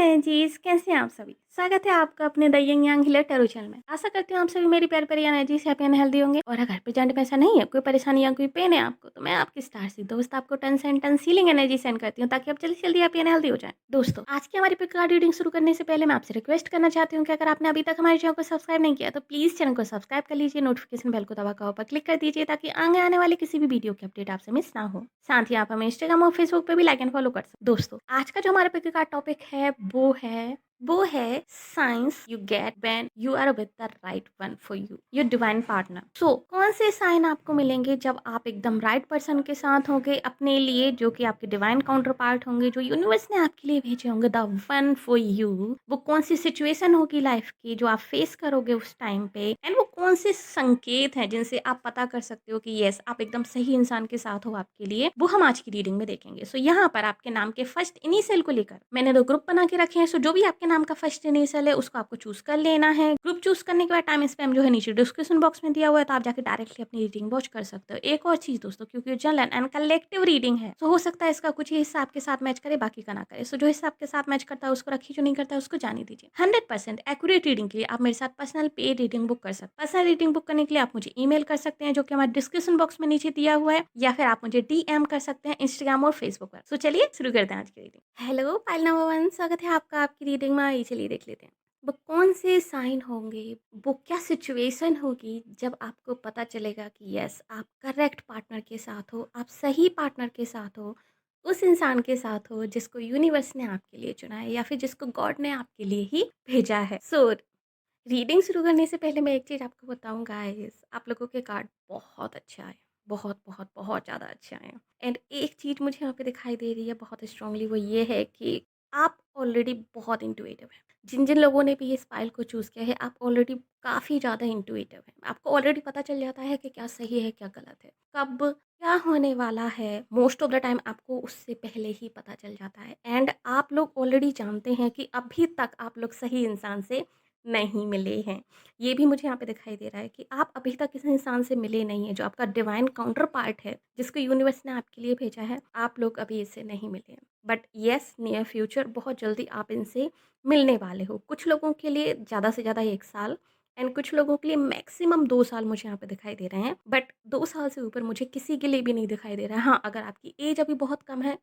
Energies, कैसे हैं आप सभी। स्वागत है आपका अपने the young yang healer tarot channel में। आशा करती हूँ आप सभी मेरी प्यारी प्यारी एनर्जीज हैप्पी एंड हेल्दी होंगे। और अगर प्रेजेंट में ऐसा नहीं है, कोई परेशानी या कोई पेन है आपको, तो मैं आपकी स्टार सी दोस्त आपको tons and tons healing energy send करती हूँ, ताकि आप जल्दी जल्दी हैप्पी एंड हेल्दी हो जाए। दोस्तों, आज की हमारी पिक कार्ड रीडिंग शुरू करने से पहले मैं आपसे रिक्वेस्ट करना चाहती हूँ कि अगर आपने अभी तक हमारे चैनल को सब्सक्राइब नहीं किया तो प्लीज चैनल को सब्सक्राइब कर लीजिए, नोटिफिकेशन बेल को दबाकर पर क्लिक कर दीजिए, ताकि आगे आने वाले किसी भी वीडियो की अपडेट आपसे मिस ना हो। साथ ही आप हमें इंस्टाग्राम और फेसबुक पे भी लाइक एंड फॉलो कर सकते। दोस्तों, आज का जो हमारे पिक कार्ड टॉपिक है वो है science you get when you are with the right one for you, your divine partner. So कौन से साइन आपको मिलेंगे जब आप एकदम राइट पर्सन के साथ होंगे अपने लिए, जो कि आपके डिवाइन काउंटर पार्ट होंगे, जो यूनिवर्स ने आपके लिए भेजे होंगे, द वन फॉर यू। वो कौन सी सिचुएशन होगी लाइफ की जो आप फेस करोगे उस टाइम पे, एंड वो कौन से संकेत हैं जिनसे आप पता कर सकते हो कि यस, आप एकदम सही इंसान के साथ हो आपके लिए, वो हम आज की रीडिंग में देखेंगे। सो यहाँ पर आपके नाम के फर्स्ट इनिशियल को लेकर मैंने 2 ग्रुप बना के रखे हैं। सो जो भी आपके नाम का फर्स्ट इनिशियल है उसको आपको चूज कर लेना है। ग्रुप चूज करने के बाद टाइम स्पैम जो है नीचे डिस्क्रिप्शन बॉक्स में दिया हुआ है, तो आप जाके डायरेक्टली अपनी रीडिंग वॉच कर सकते हो। एक और चीज दोस्तों, क्योंकि जनरल एंड कलेक्टिव रीडिंग है, तो हो सकता है इसका कुछ ही हिस्सा आपके साथ मैच करे, बाकी का ना करे। सो जो हिस्सा आपके साथ मैच करता है उसको रखिए, जो नहीं करता है उसको जाने दीजिए। 100% एक्यूरेट रीडिंग के लिए आप मेरे साथ पर्सनल पे रीडिंग बुक कर सकते हैं। पर्सनल रीडिंग बुक करने के लिए आप मुझे ईमेल कर सकते हैं, जो कि हमारे डिस्क्रिप्शन बॉक्स में नीचे दिया हुआ है, या फिर आप मुझे डीएम कर सकते हैं इंस्टाग्राम और फेसबुक पर। सो चलिए शुरू करते हैं आज की रीडिंग। हेलो पाइल नंबर 1, स्वागत है आपका आपकी रीडिंग में। आइए चलिए देख लेते हैं वो कौन से साइन होंगे, वो क्या सिचुएशन होगी जब आपको पता चलेगा कि यस, आप करेक्ट पार्टनर के साथ हो, आप सही पार्टनर के साथ हो, उस इंसान के साथ हो जिसको यूनिवर्स ने आपके लिए चुना है, या फिर जिसको गॉड ने आपके लिए ही भेजा है। सो रीडिंग शुरू करने से पहले मैं एक चीज़ आपको बताऊँ गाइस, आप लोगों के कार्ड बहुत अच्छे आए, बहुत बहुत बहुत ज़्यादा अच्छे आए। एंड एक चीज़ मुझे यहाँ पे दिखाई दे रही है बहुत स्ट्रांगली, वो ये है कि आप ऑलरेडी बहुत इंटुइटिव हैं। जिन जिन लोगों ने भी इस फाइल को चूज़ किया है, आप ऑलरेडी काफ़ी ज़्यादा इंटुइटिव हैं। आपको ऑलरेडी पता चल जाता है कि क्या सही है क्या गलत है, कब क्या होने वाला है। मोस्ट ऑफ द टाइम आपको उससे पहले ही पता चल जाता है, एंड आप लोग ऑलरेडी जानते हैं कि अभी तक आप लोग सही इंसान से नहीं मिले हैं। ये भी मुझे यहाँ पे दिखाई दे रहा है कि आप अभी तक किसी इंसान से मिले नहीं हैं, जो आपका डिवाइन काउंटर पार्ट है, जिसको यूनिवर्स ने आपके लिए भेजा है, आप लोग अभी इससे नहीं मिले हैं। बट येस, नियर फ्यूचर बहुत जल्दी आप इनसे मिलने वाले हो। कुछ लोगों के लिए ज़्यादा से ज़्यादा 1 साल, एंड कुछ लोगों के लिए मैक्सिमम 2 साल मुझे यहाँ पे दिखाई दे रहे हैं। बट 2 साल से ऊपर मुझे किसी के लिए भी नहीं दिखाई दे रहा है। हाँ, अगर आपकी एज अभी बहुत कम है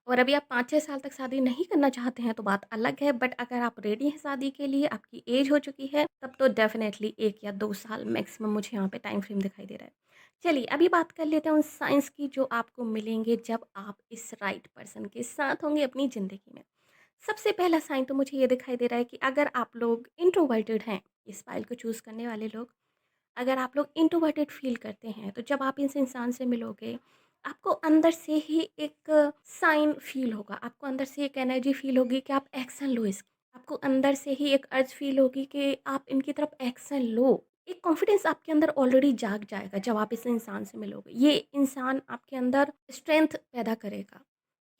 और अभी आप 5-6 साल तक शादी नहीं करना चाहते हैं तो बात अलग है, बट अगर आप रेडी हैं शादी के लिए, आपकी एज हो चुकी है, तब तो डेफ़िनेटली 1 या 2 साल मैक्सिमम मुझे यहाँ पे टाइम फ्रेम दिखाई दे रहा है। चलिए अभी बात कर लेते हैं उन साइंस की जो आपको मिलेंगे जब आप इस राइट पर्सन के साथ होंगे अपनी ज़िंदगी में। सबसे पहला साइन तो मुझे ये दिखाई दे रहा है कि अगर आप लोग इंट्रोवर्टेड हैं, इस फाइल को चूज़ करने वाले लोग, अगर आप लोग इंट्रोवर्टेड फ़ील करते हैं, तो जब आप इस इंसान से मिलोगे, आपको अंदर से ही एक साइन फ़ील होगा, आपको अंदर से एक एनर्जी फ़ील होगी कि आप एक्शन लो इसकी। आपको अंदर से ही एक अर्ज फ़ील होगी कि आप इनकी तरफ एक्शन लो। एक कॉन्फिडेंस आपके अंदर ऑलरेडी जाग जाएगा जब आप इस इंसान से मिलोगे। ये इंसान आपके अंदर स्ट्रेंथ पैदा करेगा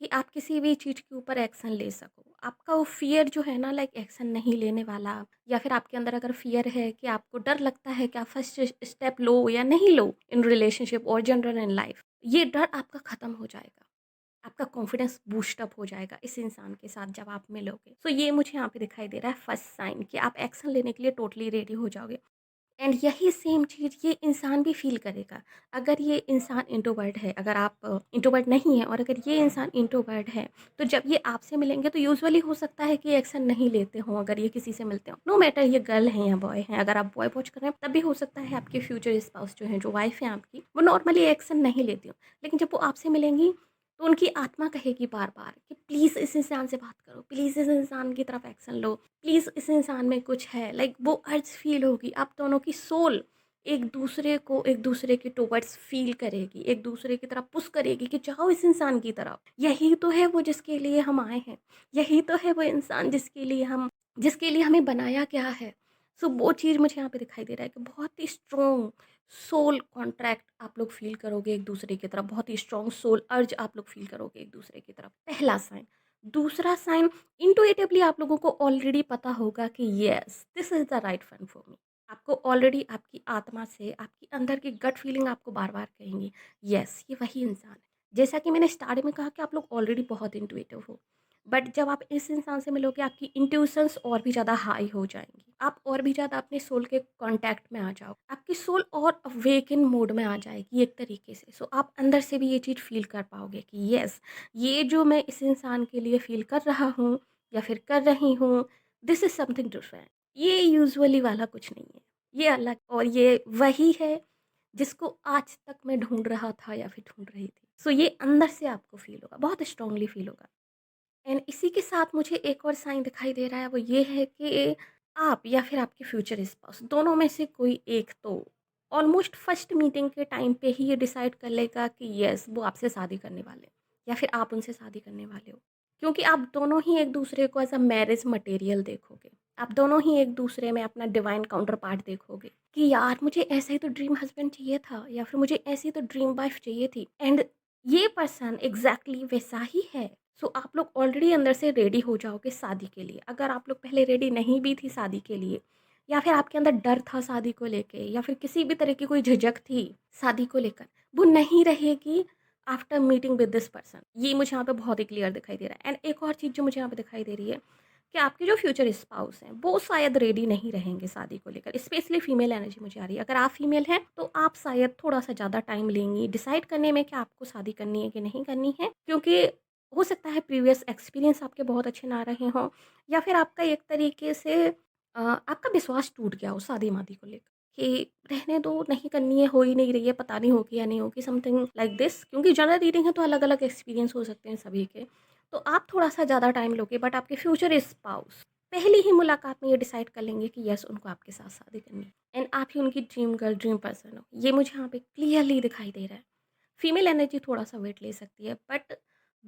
कि आप किसी भी चीज़ के ऊपर एक्शन ले सको। आपका वो फ़ियर जो है ना, लाइक एक्शन नहीं लेने वाला, या फिर आपके अंदर अगर फ़ियर है कि आपको डर लगता है कि आप फर्स्ट स्टेप लो या नहीं लो इन रिलेशनशिप और जनरल इन लाइफ, ये डर आपका ख़त्म हो जाएगा। आपका कॉन्फिडेंस बूस्ट अप हो जाएगा इस इंसान के साथ जब आप मिलोगे। सो ये मुझे यहाँ पे दिखाई दे रहा है फर्स्ट साइन, कि आप एक्शन लेने के लिए टोटली रेडी हो जाओगे। एंड यही सेम चीज़ ये इंसान भी फ़ील करेगा। अगर ये इंसान इंट्रोवर्ट है, अगर आप इंट्रोवर्ट नहीं हैं, और अगर ये इंसान इंट्रोवर्ट है, तो जब ये आपसे मिलेंगे तो यूजुअली हो सकता है कि एक्शन नहीं लेते हों अगर ये किसी से मिलते हों। नो मैटर ये गर्ल हैं या बॉय हैं, अगर आप बॉय वॉच कर रहे हैं तब भी हो सकता है आपके फ्यूचर स्पाउस जो हैं, जो वाइफ़ हैं आपकी, वो नॉर्मली एक्शन नहीं लेती हों। लेकिन जब वो आपसे मिलेंगी तो उनकी आत्मा कहेगी बार-बार कि प्लीज़ इस इंसान से बात करो, प्लीज़ इस इंसान की तरफ एक्शन लो, प्लीज़ इस इंसान में कुछ है। लाइक वो अर्ज फ़ील होगी, आप दोनों की सोल एक दूसरे के टुवर्ड्स फ़ील करेगी, एक दूसरे की तरफ पुश करेगी कि जाओ इस इंसान की तरफ। यही तो है वो जिसके लिए हम आए हैं, यही तो है वो इंसान जिसके लिए हमें बनाया गया है। सो वो चीज़ मुझे यहाँ पे दिखाई दे रहा है कि बहुत ही स्ट्रॉन्ग सोल कॉन्ट्रैक्ट आप लोग फ़ील करोगे एक दूसरे की तरफ, बहुत ही स्ट्रॉन्ग सोल अर्ज आप लोग फ़ील करोगे एक दूसरे की तरफ। पहला साइन। दूसरा साइन, इंटुइटिवली आप लोगों को ऑलरेडी पता होगा कि yes, this is the right one for me. आपको ऑलरेडी आपकी आत्मा से, आपकी अंदर की गट फीलिंग आपको बार-बार कहेंगी, येस ये वही इंसान है। जैसा कि मैंने स्टार्टिंग में कहा कि आप लोग ऑलरेडी बहुत इंटुइटिव हो। बट जब आप इस इंसान से मिलोगे आपकी इंट्यूशंस और भी ज़्यादा हाई हो जाएँगी। आप और भी ज़्यादा अपने सोल के कॉन्टैक्ट में आ जाओ। आपकी सोल और अवेकन मोड में आ जाएगी एक तरीके से। सो आप अंदर से भी ये चीज़ फ़ील कर पाओगे कि येस, ये जो मैं इस इंसान के लिए फ़ील कर रहा हूँ या फिर कर रही हूँ, दिस इज़ समथिंग डिफरेंट। ये यूजुअली वाला कुछ नहीं है। ये अलग और ये वही है जिसको आज तक मैं ढूँढ रहा था या फिर ढूँढ रही थी। सो ये अंदर से आपको फ़ील होगा, बहुत स्ट्रॉन्गली फ़ील होगा। एंड इसी के साथ मुझे एक और साइन दिखाई दे रहा है, वो ये है कि आप या फिर आपके फ्यूचर स्पाउस दोनों में से कोई एक तो ऑलमोस्ट फर्स्ट मीटिंग के टाइम पे ही ये डिसाइड कर लेगा कि यस वो आपसे शादी करने वाले हैं या फिर आप उनसे शादी करने वाले हो, क्योंकि आप दोनों ही एक दूसरे को एज अ मैरिज मटेरियल देखोगे। आप दोनों ही एक दूसरे में अपना डिवाइन काउंटर पार्ट देखोगे कि यार मुझे ऐसा ही तो ड्रीम हस्बैंड चाहिए था या फिर मुझे ऐसी तो ड्रीम वाइफ चाहिए थी, एंड ये पर्सन एग्जैक्टली वैसा ही है। सो आप लोग ऑलरेडी अंदर से रेडी हो जाओगे शादी के लिए। अगर आप लोग पहले रेडी नहीं भी थी शादी के लिए या फिर आपके अंदर डर था शादी को लेके या फिर किसी भी तरह की कोई झिझक थी शादी को लेकर, वो नहीं रहेगी after meeting with this person. ये मुझे यहाँ पे बहुत ही क्लियर दिखाई दे रहा है। एंड एक और चीज़ जो मुझे यहाँ पे दिखाई दे रही है कि आपके जो फ्यूचर स्पाउस हैं वो शायद रेडी नहीं रहेंगे शादी को लेकर। स्पेशली फीमेल एनर्जी मुझे आ रही है। अगर आप फीमेल हैं तो आप शायद थोड़ा सा ज़्यादा टाइम लेंगी डिसाइड करने में कि आपको शादी करनी है कि नहीं करनी है, क्योंकि हो सकता है प्रीवियस एक्सपीरियंस आपके बहुत अच्छे ना रहे हों या फिर आपका एक तरीके से आपका विश्वास टूट गया हो शादी-वादी को लेकर कि रहने दो, नहीं करनी है, हो ही नहीं रही है, पता नहीं होगी या नहीं होगी, समथिंग लाइक दिस। क्योंकि जनरल रीडिंग है तो अलग-अलग एक्सपीरियंस हो सकते हैं सभी के। तो आप थोड़ा-सा ज़्यादा टाइम लोगे, बट आपके फ्यूचर स्पाउस पहली ही मुलाकात में ये डिसाइड कर लेंगे कि येस उनको आपके साथ शादी करनी है एंड आप ही उनकी ड्रीम गर्ल, ड्रीम पर्सन हो। ये मुझे यहाँ पे क्लियरली दिखाई दे रहा है। फीमेल एनर्जी थोड़ा-सा वेट ले सकती है, बट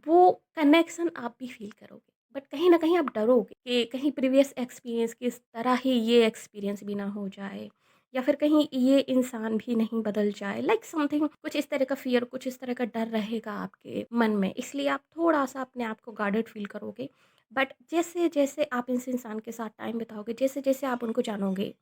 वो कनेक्शन आप भी फ़ील करोगे। बट कहीं न कहीं आप डरोगे कि कहीं प्रीवियस एक्सपीरियंस की तरह ही ये एक्सपीरियंस भी ना हो जाए या फिर कहीं ये इंसान भी नहीं बदल जाए, लाइक समथिंग कुछ इस तरह का फ़ियर, कुछ इस तरह का डर रहेगा आपके मन में। इसलिए आप थोड़ा-सा अपने आप को गार्डेड फ़ील करोगे। बट जैसे-जैसे आप इस इंसान के साथ टाइम बिताओगे, जैसे-जैसे आप उनको जानोगे,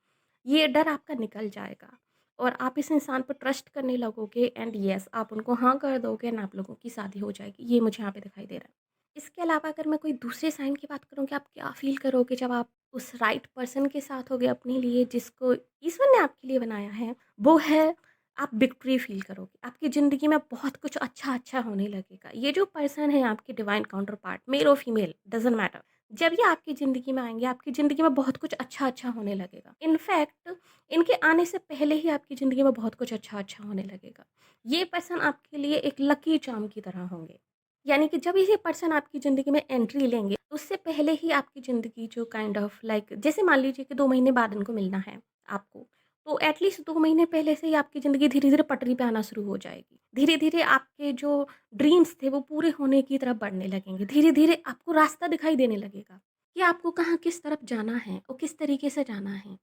ये डर आपका निकल जाएगा और आप इस इंसान पर ट्रस्ट करने लगोगे एंड यस आप उनको हाँ कर दोगे एंड आप लोगों की शादी हो जाएगी। ये मुझे यहाँ पे दिखाई दे रहा है। इसके अलावा अगर मैं कोई दूसरे साइन की बात करूँ कि आप क्या फ़ील करोगे जब आप उस राइट पर्सन के साथ होगे अपने लिए जिसको ईश्वर ने आपके लिए बनाया है, वो है आप विक्ट्री फ़ील करोगे। आपकी ज़िंदगी में बहुत कुछ अच्छा-अच्छा होने लगेगा। ये जो पर्सन है आपके डिवाइन काउंटर पार्ट, मेल और फीमेल डज़न्ट मैटर। जब ये आपकी ज़िंदगी में आएँगे, आपकी ज़िंदगी में बहुत कुछ अच्छा-अच्छा होने लगेगा। इनफैक्ट इनके आने से पहले ही आपकी ज़िंदगी में बहुत कुछ अच्छा-अच्छा होने लगेगा। ये पर्सन आपके लिए एक लकी चार्म की तरह होंगे। यानी कि जब ये पर्सन आपकी ज़िंदगी में एंट्री लेंगे, उससे पहले ही आपकी ज़िंदगी जो काइंड ऑफ लाइक जैसे मान लीजिए कि 2 महीने बाद इनको मिलना है आपको, तो एटलीस्ट 2 महीने पहले से ही आपकी ज़िंदगी धीरे-धीरे पटरी पे आना शुरू हो जाएगी। धीरे-धीरे आपके जो ड्रीम्स थे वो पूरे होने की तरफ बढ़ने लगेंगे। धीरे-धीरे आपको रास्ता दिखाई देने लगेगा कि आपको कहाँ किस तरफ जाना है और किस तरीके से जाना है।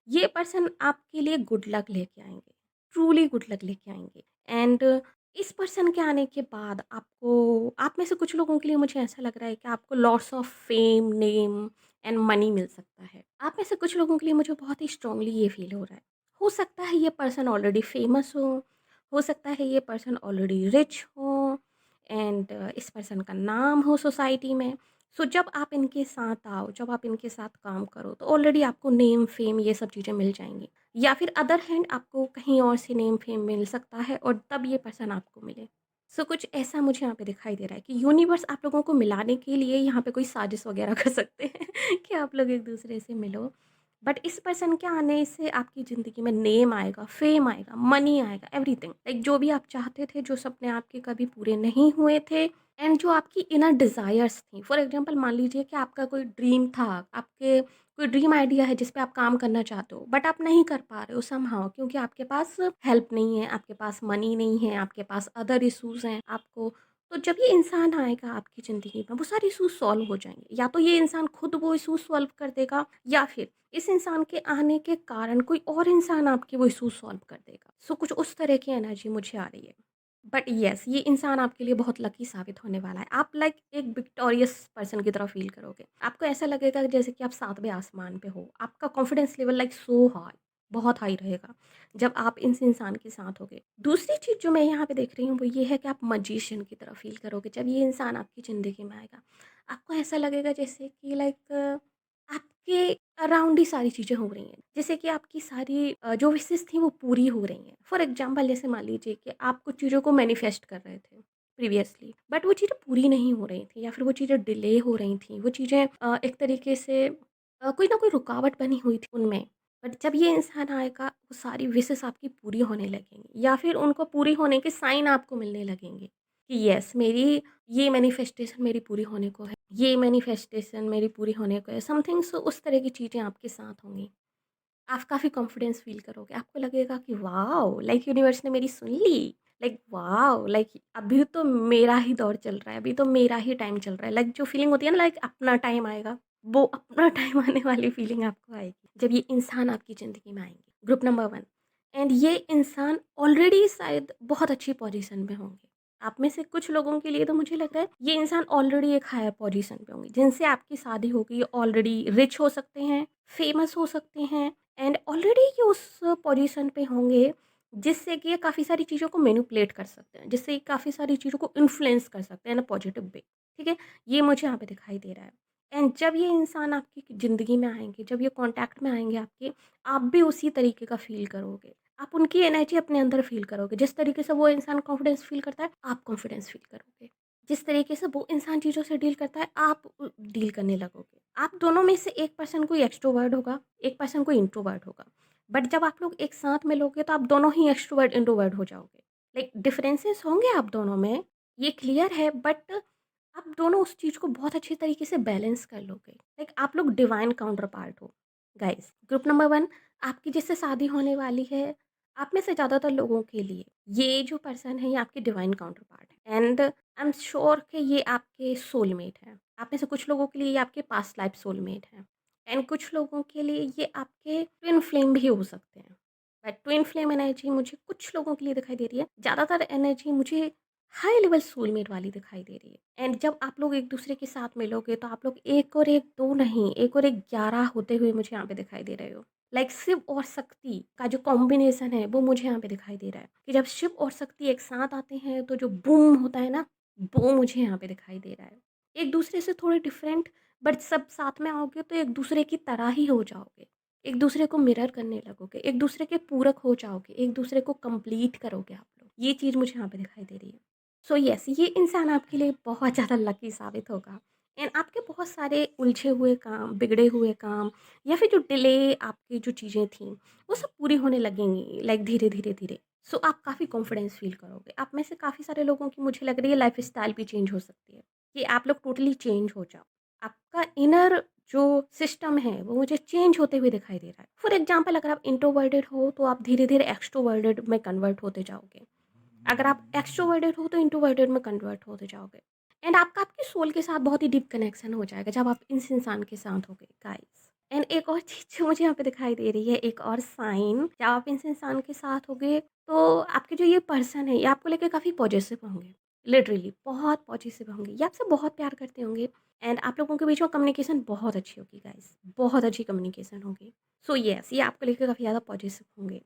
ये पर्सन आपके लिए गुड लक लेके आएँगे, ट्रूली गुड लक लेके आएँगे। एंड इस पर्सन के आने के बाद आपको आप में से कुछ लोगों के लिए मुझे ऐसा लग रहा है कि आपको lots of fame, name and money मिल सकता है। आप में से कुछ लोगों के लिए मुझे बहुत ही स्ट्रांगली ये फ़ील हो रहा है। हो सकता है ये पर्सन ऑलरेडी फेमस हो सकता है ये पर्सन ऑलरेडी रिच हो एंड इस पर्सन का नाम हो सोसाइटी में। सो जब आप इनके साथ आओ, जब आप इनके साथ काम करो तो ऑलरेडी आपको नेम, फेम ये सब चीज़ें मिल जाएँगी। या फिर अदर हैंड आपको कहीं और से नेम, फेम मिल सकता है और तब ये पर्सन आपको मिले। सो कुछ ऐसा मुझे यहाँ पे दिखाई दे रहा है कि यूनिवर्स आप लोगों को मिलाने के लिए यहाँ पे कोई साजिश वगैरह कर सकते हैं कि आप लोग एक-दूसरे से मिलो। बट इस पर्सन के आने से आपकी ज़िंदगी में नेम आएगा, फेम आएगा, मनी आएगा, एवरीथिंग। लाइक जो भी आप चाहते थे, जो सपने आपके कभी पूरे नहीं हुए थे एंड जो आपकी इनर डिज़ायर्स थी। फॉर एग्ज़ाम्पल मान लीजिए कि आपका कोई ड्रीम था, आपके कोई ड्रीम आइडिया है जिस पे आप काम करना चाहते हो, बट आप नहीं कर पा रहे हो समहाउ क्योंकि आपके पास हेल्प नहीं है, आपके पास मनी नहीं है, आपके पास अदर इश्यूज़ हैं आपको। तो जब ये इंसान आएगा आपकी ज़िंदगी में, वो सारे इश्यूज़ सॉल्व हो जाएँगे। या तो ये इंसान खुद वो इश्यूज़ सॉल्व कर देगा या फिर इस इंसान के आने के कारण कोई और इंसान आपके वो इश्यूज़ सॉल्व कर देगा। सो कुछ उस तरह की एनर्जी मुझे आ रही है। बट येस ये इंसान आपके लिए बहुत लकी साबित होने वाला है। आप लाइक एक विक्टोरियस पर्सन की तरह फ़ील करोगे। आपको ऐसा लगेगा जैसे कि आप 7वें आसमान पे हो। आपका confidence level like so high, बहुत हाई रहेगा, जब आप इस इंसान के साथ होगे। दूसरी चीज़ जो मैं यहाँ पे देख रही हूँ वो ये है कि आप मैजिशियन की तरह फ़ील करोगे जब ये इंसान आपकी ज़िंदगी में आएगा। आपको ऐसा लगेगा जैसे कि लाइक आपके अराउंड ही सारी चीज़ें हो रही हैं। जैसे कि आपकी सारी जो विशेज़ थी वो पूरी हो रही हैं। फॉर एग्ज़ाम्पल जैसे मान लीजिए कि आप कुछ चीज़ों को मैनिफेस्ट कर रहे थे प्रीवियसली, बट वो चीज़ें पूरी नहीं हो रही थी या फिर वो चीज़ें डिले हो रही थी। वो चीज़ें एक तरीके से कोई ना कोई रुकावट बनी हुई थी उनमें। बट जब ये इंसान आएगा, वो सारी विशेज़ आपकी पूरी होने लगेंगी या फिर उनको पूरी होने के साइन आपको मिलने लगेंगे कि येस मेरी ये मैनिफेस्टेशन मेरी पूरी होने को है, ये मैनिफेस्टेशन मेरी पूरी होने को है। समथिंग सो उस तरह की चीज़ें आपके साथ होंगी। आप काफ़ी कॉन्फिडेंस फ़ील करोगे। आपको लगेगा कि वॉव! लाइक यूनिवर्स ने मेरी सुन ली। Like wow! लाइक अभी तो मेरा ही दौर चल रहा है, अभी तो मेरा ही टाइम चल रहा है। लाइक जो फीलिंग होती है ना, लाइक अपना टाइम आएगा, वो अपना टाइम आने वाली फीलिंग आपको आएगी, जब ये इंसान आपकी ज़िंदगी में आएँगे। Group number 1। एंड ये इंसान ऑलरेडी शायद बहुत अच्छी पोज़ीशन में होंगे। आप में से कुछ लोगों के लिए तो मुझे लग रहा है ये इंसान ऑलरेडी एक हायर पोज़ीशन पे होंगे, जिनसे आपकी शादी होगी, ऑलरेडी रिच हो सकते हैं, फेमस हो सकते हैं एंड ऑलरेडी ये उस पोजीशन पे होंगे जिससे कि ये काफ़ी सारी चीज़ों को मैनिपुलेट कर सकते हैं, जिससे काफ़ी सारी चीज़ों को इन्फ्लुएंस कर सकते हैं इन अ पॉजिटिव वे। ठीक है? ये मुझे यहाँ पे दिखाई दे रहा है। एंड जब ये इंसान आपकी ज़िंदगी में आएँगे, जब ये कॉन्टैक्ट में आएँगे आपके, आप भी उसी तरीके का फ़ील करोगे। आप उनकी एनर्जी अपने अंदर फ़ील करोगे। जिस तरीके से वो इंसान कॉन्फिडेंस फ़ील करता है, आप कॉन्फिडेंस फ़ील करोगे। जिस तरीके से वो इंसान चीज़ों से डील करता है, आप डील करने लगोगे। आप दोनों में से एक पर्सन कोई एक्सट्रोवर्ट होगा, एक पर्सन कोई इंट्रोवर्ट होगा। बट जब आप लोग एक साथ मिलोगे तो आप दोनों ही एक्सट्रोवर्ट इंट्रोवर्ट हो जाओगे। लाइक डिफरेंसेस होंगे आप दोनों में, ये क्लियर है, बट आप दोनों उस चीज़ को बहुत अच्छे तरीके से बैलेंस कर लोगे। लाइक आप लोग डिवाइन काउंटर पार्ट हो। गाइस, ग्रुप नंबर 1, आपकी जिससे शादी होने वाली है, आप में से ज़्यादातर लोगों के लिए ये जो पर्सन है ये आपके डिवाइन काउंटर पार्ट है एंड आई एम श्योर कि ये आपके सोलमेट हैं। आप में से कुछ लोगों के लिए ये आपके पास्ट लाइफ सोलमेट हैं एंड कुछ लोगों के लिए ये आपके ट्विन फ्लेम भी हो सकते हैं। बट ट्विन फ्लेम एनर्जी मुझे कुछ लोगों के लिए दिखाई दे रही है, ज़्यादातर एनर्जी मुझे हाई लेवल सोलमेट वाली दिखाई दे रही है। एंड जब आप लोग एक दूसरे के साथ मिलोगे तो आप लोग एक और एक दो नहीं, एक और एक 11 होते हुए मुझे यहाँ पे दिखाई दे रहे हो। लाइक शिव और शक्ति का जो कॉम्बिनेशन है वो मुझे यहाँ पे दिखाई दे रहा है कि जब शिव और शक्ति एक साथ आते हैं तो जो बूम होता है ना, वो मुझे यहाँ पे दिखाई दे रहा है। एक दूसरे से थोड़े डिफरेंट, बट सब साथ में आओगे तो एक दूसरे की तरह ही हो जाओगे। एक दूसरे को मिरर करने लगोगे, एक दूसरे के पूरक हो जाओगे, एक दूसरे को कंप्लीट करोगे आप लोग। ये चीज़ मुझे यहाँ पे दिखाई दे रही है। सो यस, ये इंसान आपके लिए बहुत ज़्यादा लकी साबित होगा एंड आपके बहुत सारे उलझे हुए काम, बिगड़े हुए काम या फिर जो डिले आपकी जो चीज़ें थी वो सब पूरी होने लगेंगी, लाइक धीरे धीरे धीरे। सो आप काफ़ी कॉन्फिडेंस फील करोगे। आप में से काफ़ी सारे लोगों की मुझे लग रही है लाइफ स्टाइल भी चेंज हो सकती है कि आप लोग टोटली चेंज हो जाओ। आपका इनर जो सिस्टम है वो मुझे चेंज होते हुए दिखाई दे रहा है। फॉर एग्जाम्पल, अगर आप इंट्रोवर्टेड हो तो आप धीरे धीरे एक्सट्रोवर्टेड में कन्वर्ट होते जाओगे। अगर आप एक्सट्रोवर्टेड हो तो इंट्रोवर्टेड में कन्वर्ट होते जाओगे एंड आपका आपकी सोल के साथ बहुत ही डीप कनेक्शन हो जाएगा जब आप इस इंसान के साथ होगे गाइस। एंड एक और चीज़ जो मुझे यहाँ पे दिखाई दे रही है, एक और साइन, जब आप इस इंसान के साथ होगे तो आपके जो ये पर्सन है ये आपको लेके काफ़ी पॉजिटिव होंगे। लिटरली बहुत पॉजिटिव होंगे, ये आपसे बहुत प्यार करते होंगे एंड आप लोगों के बीच में कम्युनिकेशन बहुत अच्छी होगी गाइस, बहुत अच्छी कम्युनिकेशन होगी। सो येस, ये आपको लेकर काफ़ी ज़्यादा पॉजिटिव होंगे।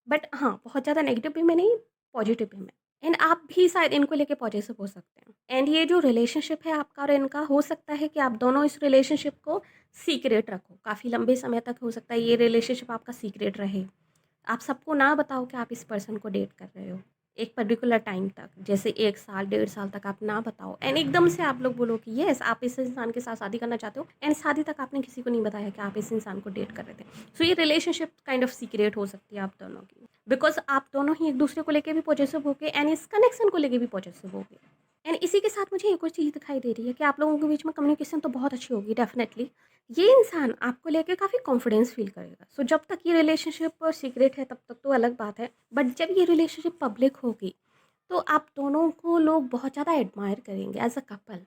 बट हाँ, बहुत ज़्यादा नेगेटिव वे में नहीं, पॉजिटिव वे में। एंड आप भी शायद इनको लेके पॉजिटिव हो सकते हैं एंड ये जो रिलेशनशिप है आपका और इनका, हो सकता है कि आप दोनों इस रिलेशनशिप को सीक्रेट रखो, काफ़ी लंबे समय तक हो सकता है ये रिलेशनशिप आपका सीक्रेट रहे। आप सबको ना बताओ कि आप इस पर्सन को डेट कर रहे हो एक पर्टिकुलर टाइम तक, जैसे 1 साल, 1.5 साल तक आप ना बताओ एंड एकदम से आप लोग बोलो कि येस आप इस इंसान के साथ शादी करना चाहते हो एंड शादी तक आपने किसी को नहीं बताया कि आप इस इंसान को डेट कर रहे थे। सो ये रिलेशनशिप काइंड ऑफ सीक्रेट हो सकती है आप दोनों की, बिकॉज आप दोनों ही एक दूसरे को लेके भी पॉजिटिव होगे एंड इस कनेक्शन को लेके भी पॉजिटिव होगे। एंड इसी के साथ मुझे एक और चीज़ दिखाई दे रही है कि आप लोगों के बीच में कम्युनिकेशन तो बहुत अच्छी होगी डेफिनेटली। ये इंसान आपको लेके काफ़ी कॉन्फिडेंस फ़ील करेगा। सो जब तक ये रिलेशनशिप सीक्रेट है तब तक तो अलग बात है, बट जब ये रिलेशनशिप पब्लिक होगी तो आप दोनों को लोग बहुत ज़्यादा एडमायर करेंगे एज़ अ कपल।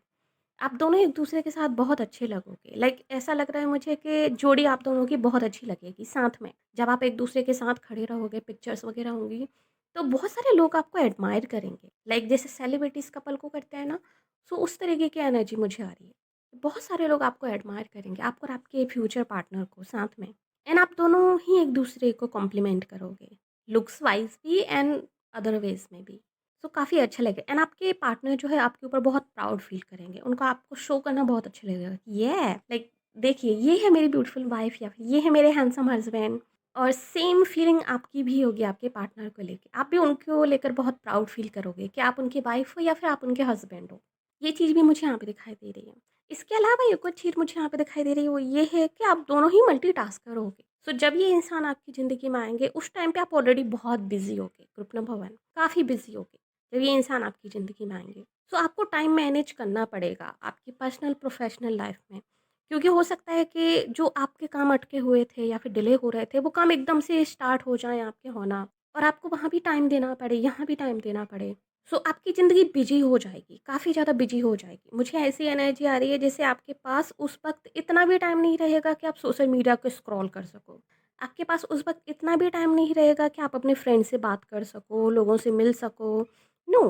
आप दोनों एक दूसरे के साथ बहुत अच्छे लगोगे। लाइक ऐसा लग रहा है मुझे कि जोड़ी आप दोनों की बहुत अच्छी लगेगी साथ में। जब आप एक दूसरे के साथ खड़े रहोगे, पिक्चर्स वगैरह होंगी, तो बहुत सारे लोग आपको एडमायर करेंगे। लाइक जैसे सेलिब्रिटीज़ कपल को करते हैं ना, सो उस तरीके की एनर्जी मुझे आ रही है। बहुत सारे लोग आपको एडमायर करेंगे, आपको और आपके फ्यूचर पार्टनर को साथ में। एंड आप दोनों ही एक दूसरे को कॉम्प्लीमेंट करोगे, लुक्स वाइज़ भी एंड अदर वेज़ में भी। सो काफ़ी अच्छा लगेगा एंड आपके पार्टनर जो है आपके ऊपर बहुत प्राउड फील करेंगे। उनको आपको शो करना बहुत अच्छा लगेगा कि लाइक देखिए ये है मेरी ब्यूटीफुल वाइफ़ या फिर ये है मेरे हैंडसम हस्बैंड। और सेम फीलिंग आपकी भी होगी आपके पार्टनर को लेके। आप भी उनको लेकर बहुत प्राउड फ़ील करोगे कि आप उनकी वाइफ़ हो या फिर आप उनके हस्बैंड हो। ये चीज़ भी मुझे यहाँ पे दिखाई दे रही है। इसके अलावा एक और चीज़ मुझे यहाँ पे दिखाई दे रही है वो ये है कि आप दोनों ही मल्टीटास्कर होगे। सो जब ये इंसान आपकी ज़िंदगी में आएँगे उस टाइम पे आप ऑलरेडी बहुत बिज़ी होगे, ग्रुप नंबर 1 काफ़ी बिज़ी होगे, जब ये इंसान आपकी ज़िंदगी में आएँगे। सो आपको टाइम मैनेज करना पड़ेगा आपकी पर्सनल प्रोफ़ेशनल लाइफ़ में। क्योंकि हो सकता है कि जो आपके काम अटके हुए थे या फिर डिले हो रहे थे, वो काम एकदम से स्टार्ट हो जाएँ आपके होना और आपको वहाँ भी टाइम देना पड़े, यहाँ भी टाइम देना पड़े। सो आपकी ज़िंदगी बिज़ी हो जाएगी, काफ़ी ज़्यादा बिज़ी हो जाएगी। मुझे ऐसी एनर्जी आ रही है जैसे आपके पास उस वक़्त इतना भी टाइम नहीं रहेगा कि आप सोशल मीडिया को स्क्रॉल कर सको। आपके पास उस वक़्त इतना भी टाइम नहीं रहेगा कि आप अपने फ्रेंड से बात कर सको, लोगों से मिल सको। नो,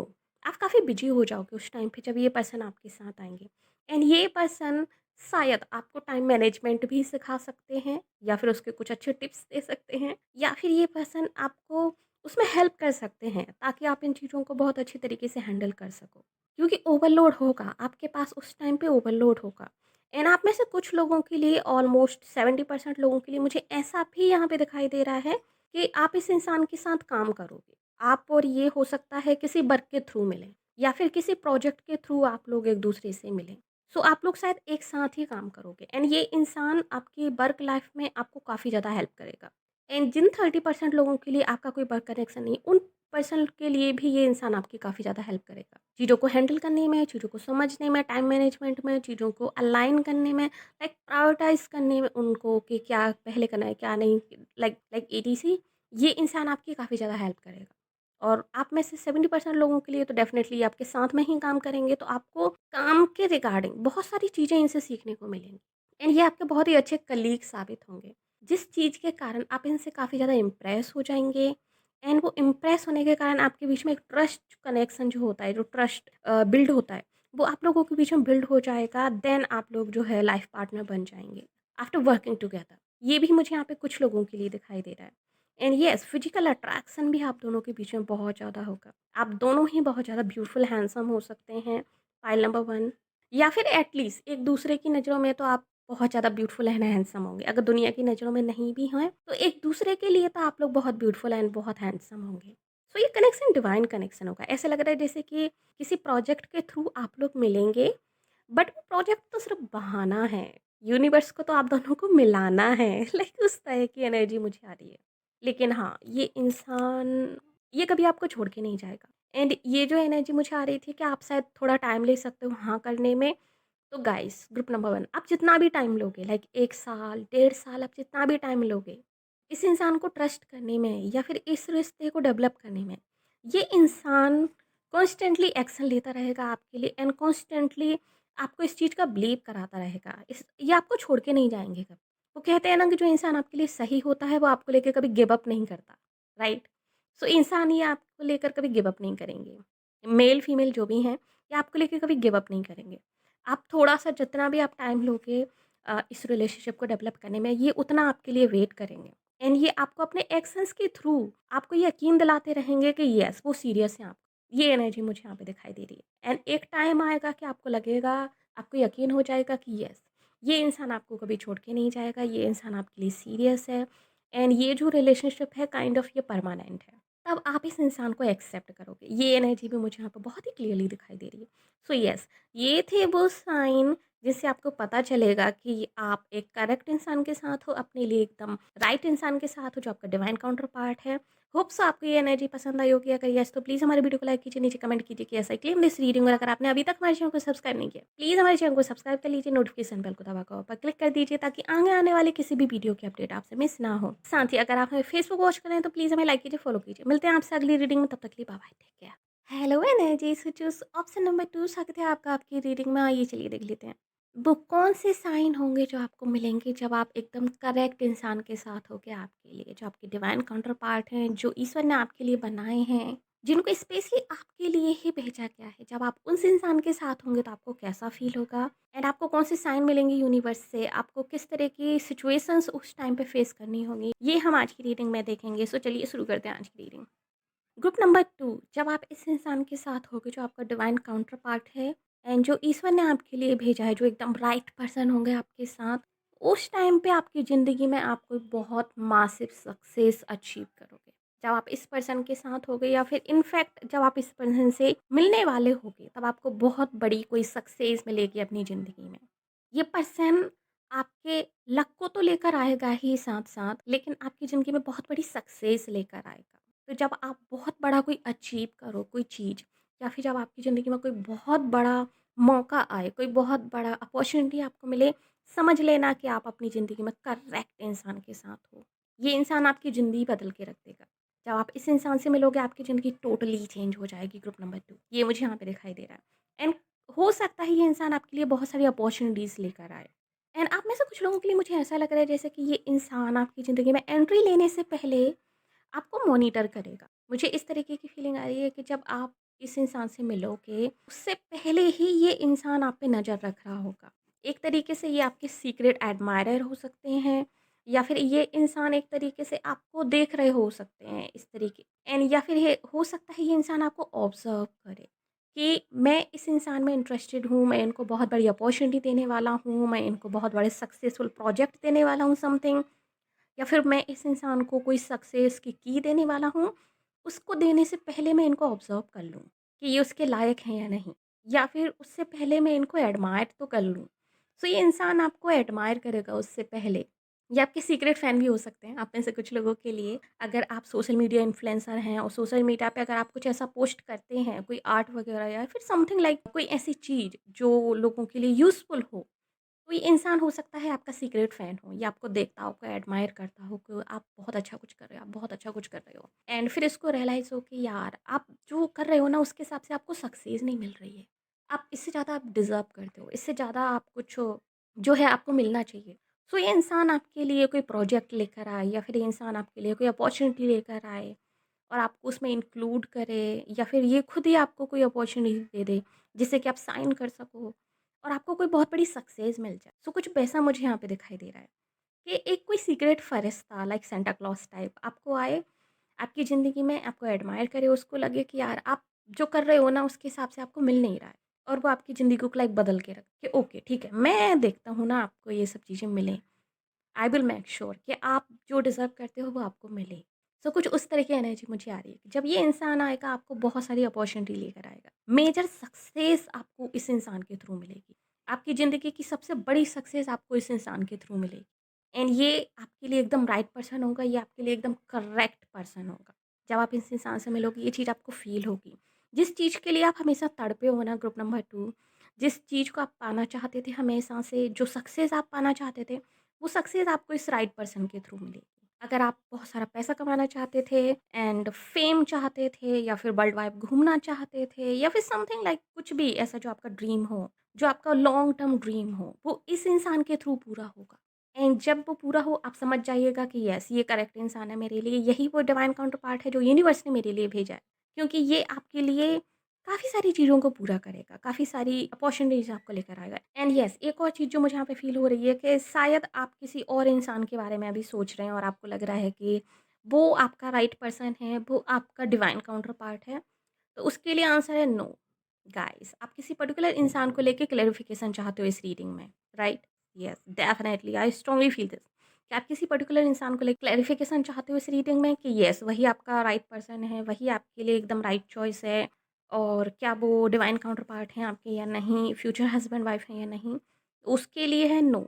आप काफ़ी बिज़ी हो जाओगे उस टाइम पे जब ये पर्सन आपके साथ आएँगे। एंड ये पर्सन शायद आपको टाइम मैनेजमेंट भी सिखा सकते हैं या फिर उसके कुछ अच्छे टिप्स दे सकते हैं या फिर ये पर्सन आपको उसमें हेल्प कर सकते हैं ताकि आप इन चीज़ों को बहुत अच्छी तरीके से हैंडल कर सको। क्योंकि ओवरलोड होगा, आपके पास उस टाइम पे ओवरलोड होगा। एंड आप में से कुछ लोगों के लिए ऑलमोस्ट 70% लोगों के लिए मुझे ऐसा भी यहाँ पे दिखाई दे रहा है कि आप इस इंसान के साथ काम करोगे। आप और ये हो सकता है किसी वर्क के थ्रू मिलें या फिर किसी प्रोजेक्ट के थ्रू आप लोग एक दूसरे से मिलें। सो आप लोग शायद एक साथ ही काम करोगे एंड ये इंसान आपकी वर्क लाइफ में आपको काफ़ी ज़्यादा हेल्प करेगा। एंड जिन 30% लोगों के लिए आपका कोई वर्क कनेक्शन नहीं, उन पर्सन के लिए भी ये इंसान आपकी काफ़ी ज़्यादा हेल्प करेगा। चीज़ों को हैंडल करने में, चीज़ों को समझने में, टाइम मैनेजमेंट में, चीज़ों को अलाइन करने में, लाइक प्रायोरिटाइज़ करने में उनको कि क्या पहले करना है, क्या नहीं, लाइक लाइक ईटीसी ये इंसान आपकी काफ़ी ज़्यादा हेल्प करेगा। और आप में से 70% लोगों के लिए तो डेफ़िनेटली आपके साथ में ही काम करेंगे, तो आपको काम के रिगार्डिंग बहुत सारी चीज़ें इनसे सीखने को मिलेंगी एंड ये आपके बहुत ही अच्छे कलीग साबित होंगे। जिस चीज़ के कारण आप इनसे काफ़ी ज़्यादा इम्प्रेस हो जाएँगे एंड वो इम्प्रेस होने के कारण आपके बीच में एक ट्रस्ट कनेक्शन जो होता है, जो ट्रस्ट बिल्ड होता है, वो आप लोगों के बीच में बिल्ड हो जाएगा। देन आप लोग जो है लाइफ़ पार्टनर बन जाएँगे आफ्टर वर्किंग टुगेदर। ये भी मुझे यहाँ पे कुछ लोगों के लिए दिखाई दे रहा है। एंड येस फिजिकल अट्रैक्शन भी आप दोनों के बीच में बहुत ज़्यादा होगा। आप दोनों ही बहुत ज़्यादा ब्यूटीफुल हैंडसम हो सकते हैं, पाइल नंबर 1 या फिर एटलीस्ट एक दूसरे की नज़रों में तो आप बहुत ज़्यादा ब्यूटीफुल एंड हैंडसम होंगे। अगर दुनिया की नज़रों में नहीं भी हैं, तो एक दूसरे के लिए तो आप लोग बहुत ब्यूटीफुल एंड बहुत हैंडसम होंगे। सो ये कनेक्शन डिवाइन कनेक्शन होगा। ऐसा लग रहा है जैसे कि किसी प्रोजेक्ट के थ्रू आप लोग मिलेंगे, बट वो प्रोजेक्ट तो सिर्फ़ बहाना है। यूनिवर्स को तो आप दोनों को मिलाना है। लाइक उस तरह की एनर्जी मुझे आ रही है। लेकिन हाँ, ये इंसान ये कभी आपको छोड़ के नहीं जाएगा एंड ये जो एनर्जी मुझे आ रही थी कि आप शायद थोड़ा टाइम ले सकते हो हाँ करने में, तो गाइस ग्रुप नंबर 1 आप जितना भी टाइम लोगे लाइक 1 साल, 1.5 साल आप जितना भी टाइम लोगे, इस इंसान को ट्रस्ट करने में या फिर इस रिश्ते को डेवलप करने में, ये इंसान कॉन्स्टेंटली एक्शन लेता रहेगा आपके लिए एंड कॉन्स्टेंटली आपको इस चीज़ का बिलीव कराता रहेगा। इस ये आपको छोड़ के नहीं जाएँगे कभी। वो कहते हैं ना कि जो इंसान आपके लिए सही होता है वो आपको लेके कभी गिव अप नहीं करता, राइट? सो इंसान ये आपको लेकर कभी गिव अप नहीं करेंगे। मेल फीमेल जो भी हैं, ये आपको लेके कभी गिव अप नहीं करेंगे। आप थोड़ा-सा जितना भी आप टाइम लोगे इस रिलेशनशिप को डेवलप करने में, ये उतना आपके लिए वेट करेंगे एंड ये आपको अपने एक्शंस के थ्रू आपको ये यकीन दिलाते रहेंगे कि येस वो सीरियस हैं आप। ये एनर्जी मुझे यहाँ पे दिखाई दे रही है एंड एक टाइम आएगा कि आपको लगेगा, आपको यकीन हो जाएगा कि येस ये इंसान आपको कभी छोड़ के नहीं जाएगा, ये इंसान आपके लिए सीरियस है एंड ये जो रिलेशनशिप है काइंड ऑफ ये परमानेंट है। तब आप इस इंसान को एक्सेप्ट करोगे। ये एनर्जी भी मुझे यहाँ पे बहुत ही क्लियरली दिखाई दे रही है। सो येस ये थे वो साइन जिससे आपको पता चलेगा कि आप एक करेक्ट इंसान के साथ हो, अपने लिए एकदम राइट इंसान के साथ हो जो आपका डिवाइन काउंटर पार्ट है। होप सो आपको ये एनर्जी पसंद आई होगी। अगर येस तो प्लीज़ हमारे वीडियो को लाइक कीजिए, नीचे कमेंट कीजिए कि ऐसा ही क्लेम दिस रीडिंग। और अगर आपने अभी तक हमारे चैनल को सब्सक्राइब नहीं किया, प्लीज़ हमारे चैनल को सब्सक्राइब कर लीजिए, नोटिफिकेशन बेल को दबाकर ऑल पर क्लिक कर दीजिए ताकि आगे आने वाले किसी भी वीडियो की अपडेट आपसे मिस ना हो। साथ ही अगर आप हमें फेसबुक वॉच करें तो प्लीज़ हमें लाइक कीजिए, फॉलो कीजिए। मिलते हैं आपसे अगली रीडिंग में, तब तक के लिए bye bye, take care. Hello energy, so choose option number 2 स्वागत है आपका आपकी रीडिंग में। आइए चलिए देख लेते हैं। वो कौन से साइन होंगे जो आपको मिलेंगे जब आप एकदम करेक्ट इंसान के साथ होगे आपके लिए, जो आपके डिवाइन काउंटर पार्ट हैं, जो ईश्वर ने आपके लिए बनाए हैं, जिनको स्पेशली आपके लिए ही भेजा गया है। जब आप उस इंसान के साथ होंगे तो आपको कैसा फ़ील होगा एंड आपको कौन से साइन मिलेंगे यूनिवर्स से, आपको किस तरह की सिचुएशंस उस टाइम पे फेस करनी होगी, ये हम आज की रीडिंग में देखेंगे। सो चलिए शुरू करते हैं आज की रीडिंग। ग्रुप नंबर 2, जब आप इस इंसान के साथ होगे जो आपका डिवाइन काउंटर पार्ट है एंड जो ईश्वर ने आपके लिए भेजा है, जो एकदम राइट पर्सन होंगे आपके साथ, उस टाइम पे आपकी ज़िंदगी में आप कोई बहुत मासिव सक्सेस अचीव करोगे। जब आप इस पर्सन के साथ होगे या फिर इनफैक्ट जब आप इस पर्सन से मिलने वाले होगे, तब आपको बहुत बड़ी कोई सक्सेस मिलेगी अपनी ज़िंदगी में। ये पर्सन आपके लक को तो लेकर आएगा ही साथ-साथ, लेकिन आपकी ज़िंदगी में बहुत बड़ी सक्सेस लेकर आएगा। तो जब आप बहुत बड़ा कोई अचीव करो कोई चीज़, या फिर जब आपकी ज़िंदगी में कोई बहुत बड़ा मौका आए, कोई बहुत बड़ा अपॉर्चुनिटी आपको मिले, समझ लेना कि आप अपनी ज़िंदगी में करेक्ट इंसान के साथ हो। ये इंसान आपकी ज़िंदगी बदल के रख देगा। जब आप इस इंसान से मिलोगे, आपकी ज़िंदगी टोटली चेंज हो जाएगी। ग्रुप नंबर 2, ये मुझे यहाँ पे दिखाई दे रहा है। एंड हो सकता है ये इंसान आपके लिए बहुत सारी अपॉर्चुनिटीज़ लेकर आए। एंड आप में से कुछ लोगों के लिए मुझे ऐसा लग रहा है जैसे कि ये इंसान आपकी ज़िंदगी में एंट्री लेने से पहले आपको मॉनिटर करेगा। मुझे इस तरीके की फीलिंग आ रही है कि जब आप इस इंसान से मिलोगे, उससे पहले ही ये इंसान आप पे नज़र रख रहा होगा। एक तरीके से ये आपके सीक्रेट एडमायरर हो सकते हैं, या फिर ये इंसान एक तरीके से आपको देख रहे हो सकते हैं इस तरीके, एंड या फिर ये हो सकता है ये इंसान आपको ऑब्ज़र्व करे कि मैं इस इंसान में इंटरेस्टेड हूँ, मैं इनको बहुत बड़ी अपॉर्च्युनिटी देने वाला हूँ, मैं इनको बहुत बड़े सक्सेसफुल प्रोजेक्ट देने वाला हूँ समथिंग, या फिर मैं इस इंसान को कोई सक्सेस की देने वाला हूँ, उसको देने से पहले मैं इनको ऑब्ज़र्व कर लूँ कि ये उसके लायक हैं या नहीं, या फिर उससे पहले मैं इनको एडमायर तो कर लूँ। सो ये इंसान आपको एडमायर करेगा उससे पहले। ये आपके सीक्रेट फ़ैन भी हो सकते हैं, आप में से कुछ लोगों के लिए। अगर आप सोशल मीडिया इन्फ्लुएंसर हैं और सोशल मीडिया पे अगर आप कुछ ऐसा पोस्ट करते हैं, कोई आर्ट वगैरह या फिर समथिंग लाइक कोई ऐसी चीज़ जो लोगों के लिए यूज़फुल हो, कोई इंसान हो सकता है आपका सीक्रेट फ़ैन हो, या आपको देखता हो, आपको एडमायर करता हो कि आप बहुत अच्छा कुछ कर रहे हो, आप बहुत अच्छा कुछ कर रहे हो। एंड फिर इसको रियलाइज़ हो कि यार आप जो कर रहे हो ना उसके हिसाब से आपको सक्सेस नहीं मिल रही है। आप इससे ज़्यादा आप डिज़र्व करते हो, इससे ज़्यादा आप कुछ जो है आपको मिलना चाहिए। सो ये इंसान आपके लिए कोई प्रोजेक्ट लेकर आए, या फिर ये इंसान आपके लिए कोई अपॉर्च्युनिटी लेकर आए और आपको उसमें इंक्लूड करे, या फिर ये खुद ही आपको कोई अपॉर्च्युनिटी दे दे जिससे कि आप साइन कर सको और आपको कोई बहुत बड़ी सक्सेस मिल जाए। सो कुछ वैसा मुझे यहाँ पे दिखाई दे रहा है कि एक कोई सीक्रेट फरिश्ता लाइक सेंटा क्लॉज टाइप आपको आए, आपकी ज़िंदगी में आपको एडमायर करे, उसको लगे कि यार आप जो कर रहे हो ना उसके हिसाब से आपको मिल नहीं रहा है, और वो आपकी ज़िंदगी को लाइक बदल के रखे कि ओके ठीक है, मैं देखता हूँ ना आपको ये सब चीज़ें मिलें, आई विल मेक श्योर कि आप जो डिज़र्व करते हो वो आपको मिले। सो कुछ उस तरह की एनर्जी मुझे आ रही है कि जब ये इंसान आएगा आपको बहुत सारी अपॉर्चुनिटी लेकर आएगा। मेजर सक्सेस आपको इस इंसान के थ्रू मिलेगी। आपकी ज़िंदगी की सबसे बड़ी सक्सेस आपको इस इंसान के थ्रू मिलेगी। एंड ये आपके लिए एकदम राइट पर्सन होगा, ये आपके लिए एकदम करेक्ट पर्सन होगा। जब आप इस इंसान से मिलोगे ये चीज़ आपको फ़ील होगी। जिस चीज़ के लिए आप हमेशा तड़पे हो ना ग्रुप नंबर 2, जिस चीज़ को आप पाना चाहते थे हमेशा से, जो सक्सेस आप पाना चाहते थे, वो सक्सेस आपको इस राइट पर्सन के थ्रू मिलेगी। अगर आप बहुत सारा पैसा कमाना चाहते थे एंड फेम चाहते थे, या फिर वर्ल्ड वाइड घूमना चाहते थे, या फिर समथिंग लाइक कुछ भी ऐसा जो आपका ड्रीम हो, जो आपका लॉन्ग टर्म ड्रीम हो, वो इस इंसान के थ्रू पूरा होगा। एंड जब वो पूरा हो आप समझ जाइएगा कि यस ये करेक्ट इंसान है मेरे लिए, यही वो डिवाइन काउंटर पार्ट है जो यूनिवर्स ने मेरे लिए भेजा है। क्योंकि ये आपके लिए काफ़ी सारी चीज़ों को पूरा करेगा, काफ़ी सारी अपॉर्च्युनिटीज़ आपको लेकर आएगा। एंड येस, एक और चीज़ जो मुझे यहाँ पे फ़ील हो रही है कि शायद आप किसी और इंसान के बारे में अभी सोच रहे हैं और आपको लग रहा है कि वो आपका राइट पर्सन है, वो आपका डिवाइन काउंटर पार्ट है। तो उसके लिए आंसर है नो। गाइस, आप किसी पर्टिकुलर इंसान को लेके क्लैरिफिकेशन चाहते हो इस रीडिंग में, right? Yes, definitely I strongly feel this कि आप किसी पर्टिकुलर इंसान को लेके क्लैरिफिकेशन चाहते हो इस रीडिंग में कि येस वही आपका राइट पर्सन है, वही आपके लिए एकदम राइट चॉइस है, और क्या वो डिवाइन काउंटर पार्ट हैं आपके या नहीं, फ्यूचर हस्बैंड वाइफ हैं या नहीं, उसके लिए है नो।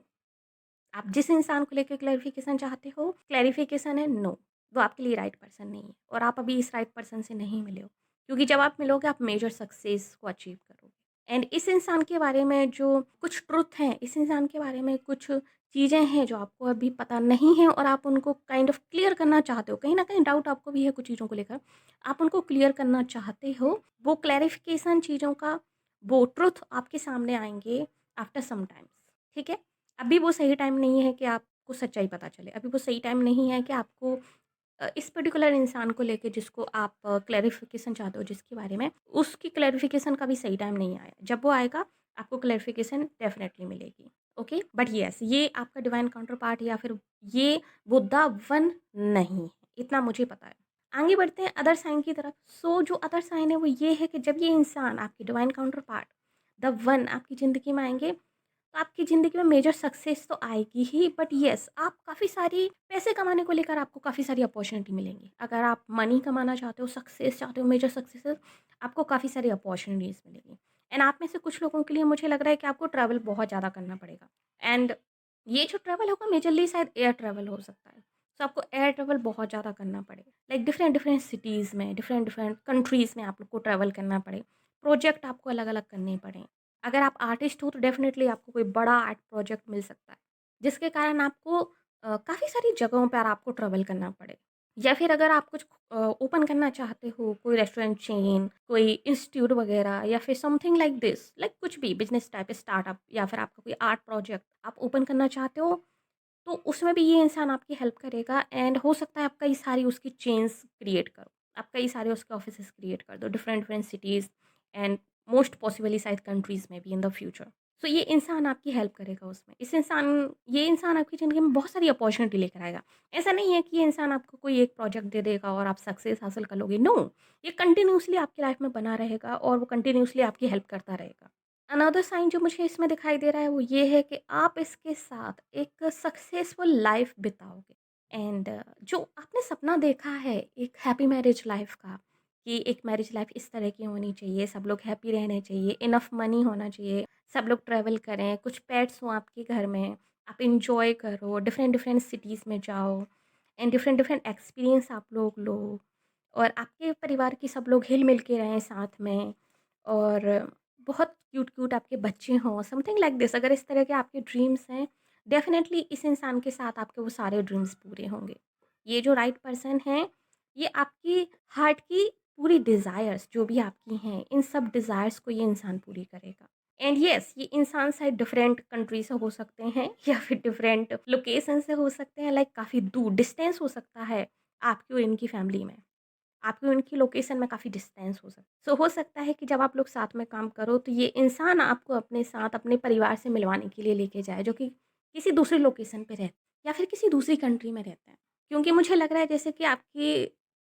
आप जिस इंसान को लेकर क्लैरिफिकेशन चाहते हो, क्लैरिफिकेशन है नो, वो आपके लिए राइट पर्सन नहीं है, और आप अभी इस राइट पर्सन से नहीं मिले हो, क्योंकि जब आप मिलोगे आप मेजर सक्सेस को अचीव करोगे। एंड इस इंसान के बारे में जो कुछ ट्रुथ हैं, इस इंसान के बारे में कुछ चीज़ें हैं जो आपको अभी पता नहीं है, और आप उनको काइंड ऑफ क्लियर करना चाहते हो, कहीं ना कहीं डाउट आपको भी है कुछ चीज़ों को लेकर, आप उनको क्लियर करना चाहते हो। वो क्लैरिफिकेशन चीज़ों का, वो ट्रुथ आपके सामने आएंगे आफ्टर सम टाइम्स, ठीक है? अभी वो सही टाइम नहीं है कि आपको सच्चाई पता चले। अभी वो सही टाइम नहीं है कि आपको इस पर्टिकुलर इंसान को लेके जिसको आप क्लैरिफ़िकेशन चाहते हो जिसके बारे में, उसकी क्लैरिफ़िकेशन का भी सही टाइम नहीं आया। जब वो आएगा, आपको क्लैरिफ़िकेशन डेफ़िनेटली मिलेगी। ओके? बट येस, ये आपका डिवाइन काउंटर पार्ट, या फिर ये वो द वन नहीं है, इतना मुझे पता है। आगे बढ़ते हैं अदर साइन की तरफ। सो जो अदर साइन है वो ये है कि जब ये इंसान आपके divine counter part the one आपकी ज़िंदगी में आएंगे, तो आपकी ज़िंदगी में मेजर सक्सेस तो आएगी ही, बट येस आप काफ़ी सारी पैसे कमाने को लेकर आपको काफ़ी सारी अपॉर्चुनिटी मिलेंगी। अगर आप मनी कमाना चाहते हो, सक्सेस चाहते हो, मेजर सक्सेस, आपको काफ़ी सारी अपॉर्चुनिटीज़ मिलेंगी। एंड आप में से कुछ लोगों के लिए मुझे लग रहा है कि आपको ट्रैवल बहुत ज़्यादा करना पड़ेगा। एंड ये जो ट्रैवल होगा मेजरली शायद एयर ट्रैवल हो सकता है। तो आपको एयर ट्रैवल बहुत ज़्यादा करना पड़ेगा, लाइक डिफरेंट डिफरेंट सिटीज़ में, डिफरेंट डिफरेंट कंट्रीज़ में आप लोग को ट्रैवल करना पड़े, प्रोजेक्ट आपको अलग अलग करने पड़े। अगर आप आर्टिस्ट हो तो डेफ़िनेटली आपको कोई बड़ा आर्ट प्रोजेक्ट मिल सकता है, जिसके कारण आपको काफ़ी सारी जगहों पर आपको ट्रैवल करना पड़े। या फिर अगर आप कुछ ओपन करना चाहते हो, कोई रेस्टोरेंट चेन, कोई इंस्टीट्यूट वगैरह, या फिर समथिंग लाइक दिस, लाइक कुछ भी बिज़नेस टाइप स्टार्टअप, या फिर आपका कोई आर्ट प्रोजेक्ट आप ओपन करना चाहते हो, तो उसमें भी ये इंसान आपकी हेल्प करेगा। एंड हो सकता है आप कई सारी उसकी चेन्स क्रिएट करो, आप कई सारे उसके ऑफिसेस क्रिएट कर दो different different cities, and most possibly शायद कंट्रीज़ में भी इन द फ्यूचर। सो ये इंसान आपकी हेल्प करेगा उसमें। ये इंसान आपकी ज़िंदगी में बहुत सारी अपॉर्चुनिटी लेकर आएगा। ऐसा नहीं है कि ये इंसान आपको कोई एक प्रोजेक्ट दे देगा और आप सक्सेस हासिल कर लोगे, नो। ये कंटिन्यूसली आपकी लाइफ में बना रहेगा और वो कंटिन्यूसली आपकी हेल्प करता रहेगा। अनदर साइन जो मुझे इसमें दिखाई दे रहा है वो ये है कि आप इसके साथ एक सक्सेसफुल लाइफ बिताओगे। एंड जो आपने सपना देखा है एक हैप्पी मैरिज लाइफ का, कि एक मैरिज लाइफ इस तरह की होनी चाहिए, सब लोग हैप्पी रहने चाहिए, इनफ मनी होना चाहिए, सब लोग ट्रैवल करें, कुछ पेट्स हों आपके घर में, आप इंजॉय करो, डिफरेंट डिफरेंट सिटीज़ में जाओ, एंड डिफरेंट डिफरेंट एक्सपीरियंस आप लोग लो, और आपके परिवार की सब लोग हिल मिल के रहें साथ में, और बहुत क्यूट क्यूट आपके बच्चे हों, समथिंग लाइक दिस। अगर इस तरह के आपके ड्रीम्स हैं, डेफिनेटली इस इंसान के साथ आपके वो सारे ड्रीम्स पूरे होंगे। ये जो राइट पर्सन है, ये आपकी हार्ट की पूरी डिज़ायर्स जो भी आपकी हैं, इन सब डिज़ायर्स को ये इंसान पूरी करेगा। एंड येस ये इंसान शायद डिफरेंट कंट्री से हो सकते हैं या फिर डिफरेंट लोकेशन से हो सकते हैं, लाइक काफ़ी दूर डिस्टेंस हो सकता है आपकी और इनकी फैमिली में, आपकी उनकी लोकेशन में काफ़ी डिस्टेंस हो सकता है। सो हो सकता है कि जब आप लोग साथ में काम करो तो ये इंसान आपको अपने साथ अपने परिवार से मिलवाने के लिए लेके जाए, जो कि किसी दूसरी लोकेशन पे रहते या फिर किसी दूसरी कंट्री में रहते हैं। क्योंकि मुझे लग रहा है जैसे कि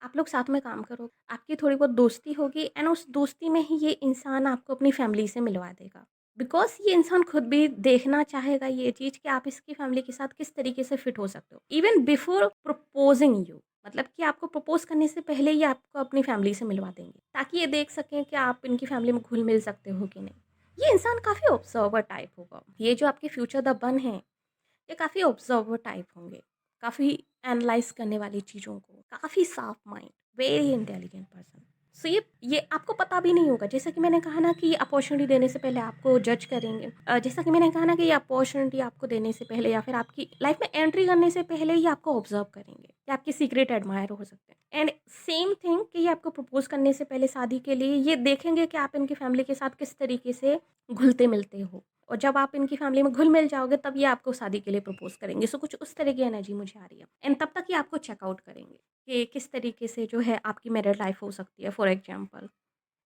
आप लोग साथ में काम करो, आपकी थोड़ी बहुत दोस्ती होगी, एंड उस दोस्ती में ही ये इंसान आपको अपनी फैमिली से मिलवा देगा। बिकॉज़ ये इंसान खुद भी देखना चाहेगा ये चीज़ कि आप इसकी फैमिली के साथ किस तरीके से फिट हो सकते हो। इवन बिफोर प्रपोज़िंग यू, मतलब कि आपको प्रपोज़ करने से पहले ही आपको अपनी फैमिली से मिलवा देंगे, ताकि ये देख सकें कि आप इनकी फैमिली में घुल-मिल सकते हो कि नहीं। ये इंसान काफ़ी ऑब्ज़र्वर टाइप होगा। ये जो आपके फ्यूचर द वन है, ये काफ़ी ऑब्ज़र्वर टाइप होंगे, काफ़ी एनालाइज़ करने वाली चीज़ों को, काफ़ी साफ माइंड, वेरी इंटेलिजेंट पर्सन। सो ये आपको पता भी नहीं होगा, जैसा कि मैंने कहा ना कि ये अपॉर्च्युनिटी देने से पहले आपको जज करेंगे। जैसा कि मैंने कहा ना कि ये अपॉर्च्युनिटी आपको देने से पहले या फिर आपकी लाइफ में एंट्री करने से पहले ही आपको ऑब्ज़र्व करेंगे, ये आपके सीक्रेट एडमायर हो सकते हैं। एंड सेम थिंग कि ये आपको प्रपोज़ करने से पहले शादी के लिए ये देखेंगे कि आप इनकी फैमिली के साथ किस तरीके से घुलते-मिलते हो। और जब आप इनकी फैमिली में घुल-मिल जाओगे तब ये आपको शादी के लिए प्रपोज़ करेंगे। सो कुछ उस तरह की एनर्जी मुझे आ रही है। एंड तब तक ये आपको चेकआउट करेंगे कि किस तरीके से जो है आपकी मैरिड लाइफ़ हो सकती है फॉर एग्ज़ाम्पल।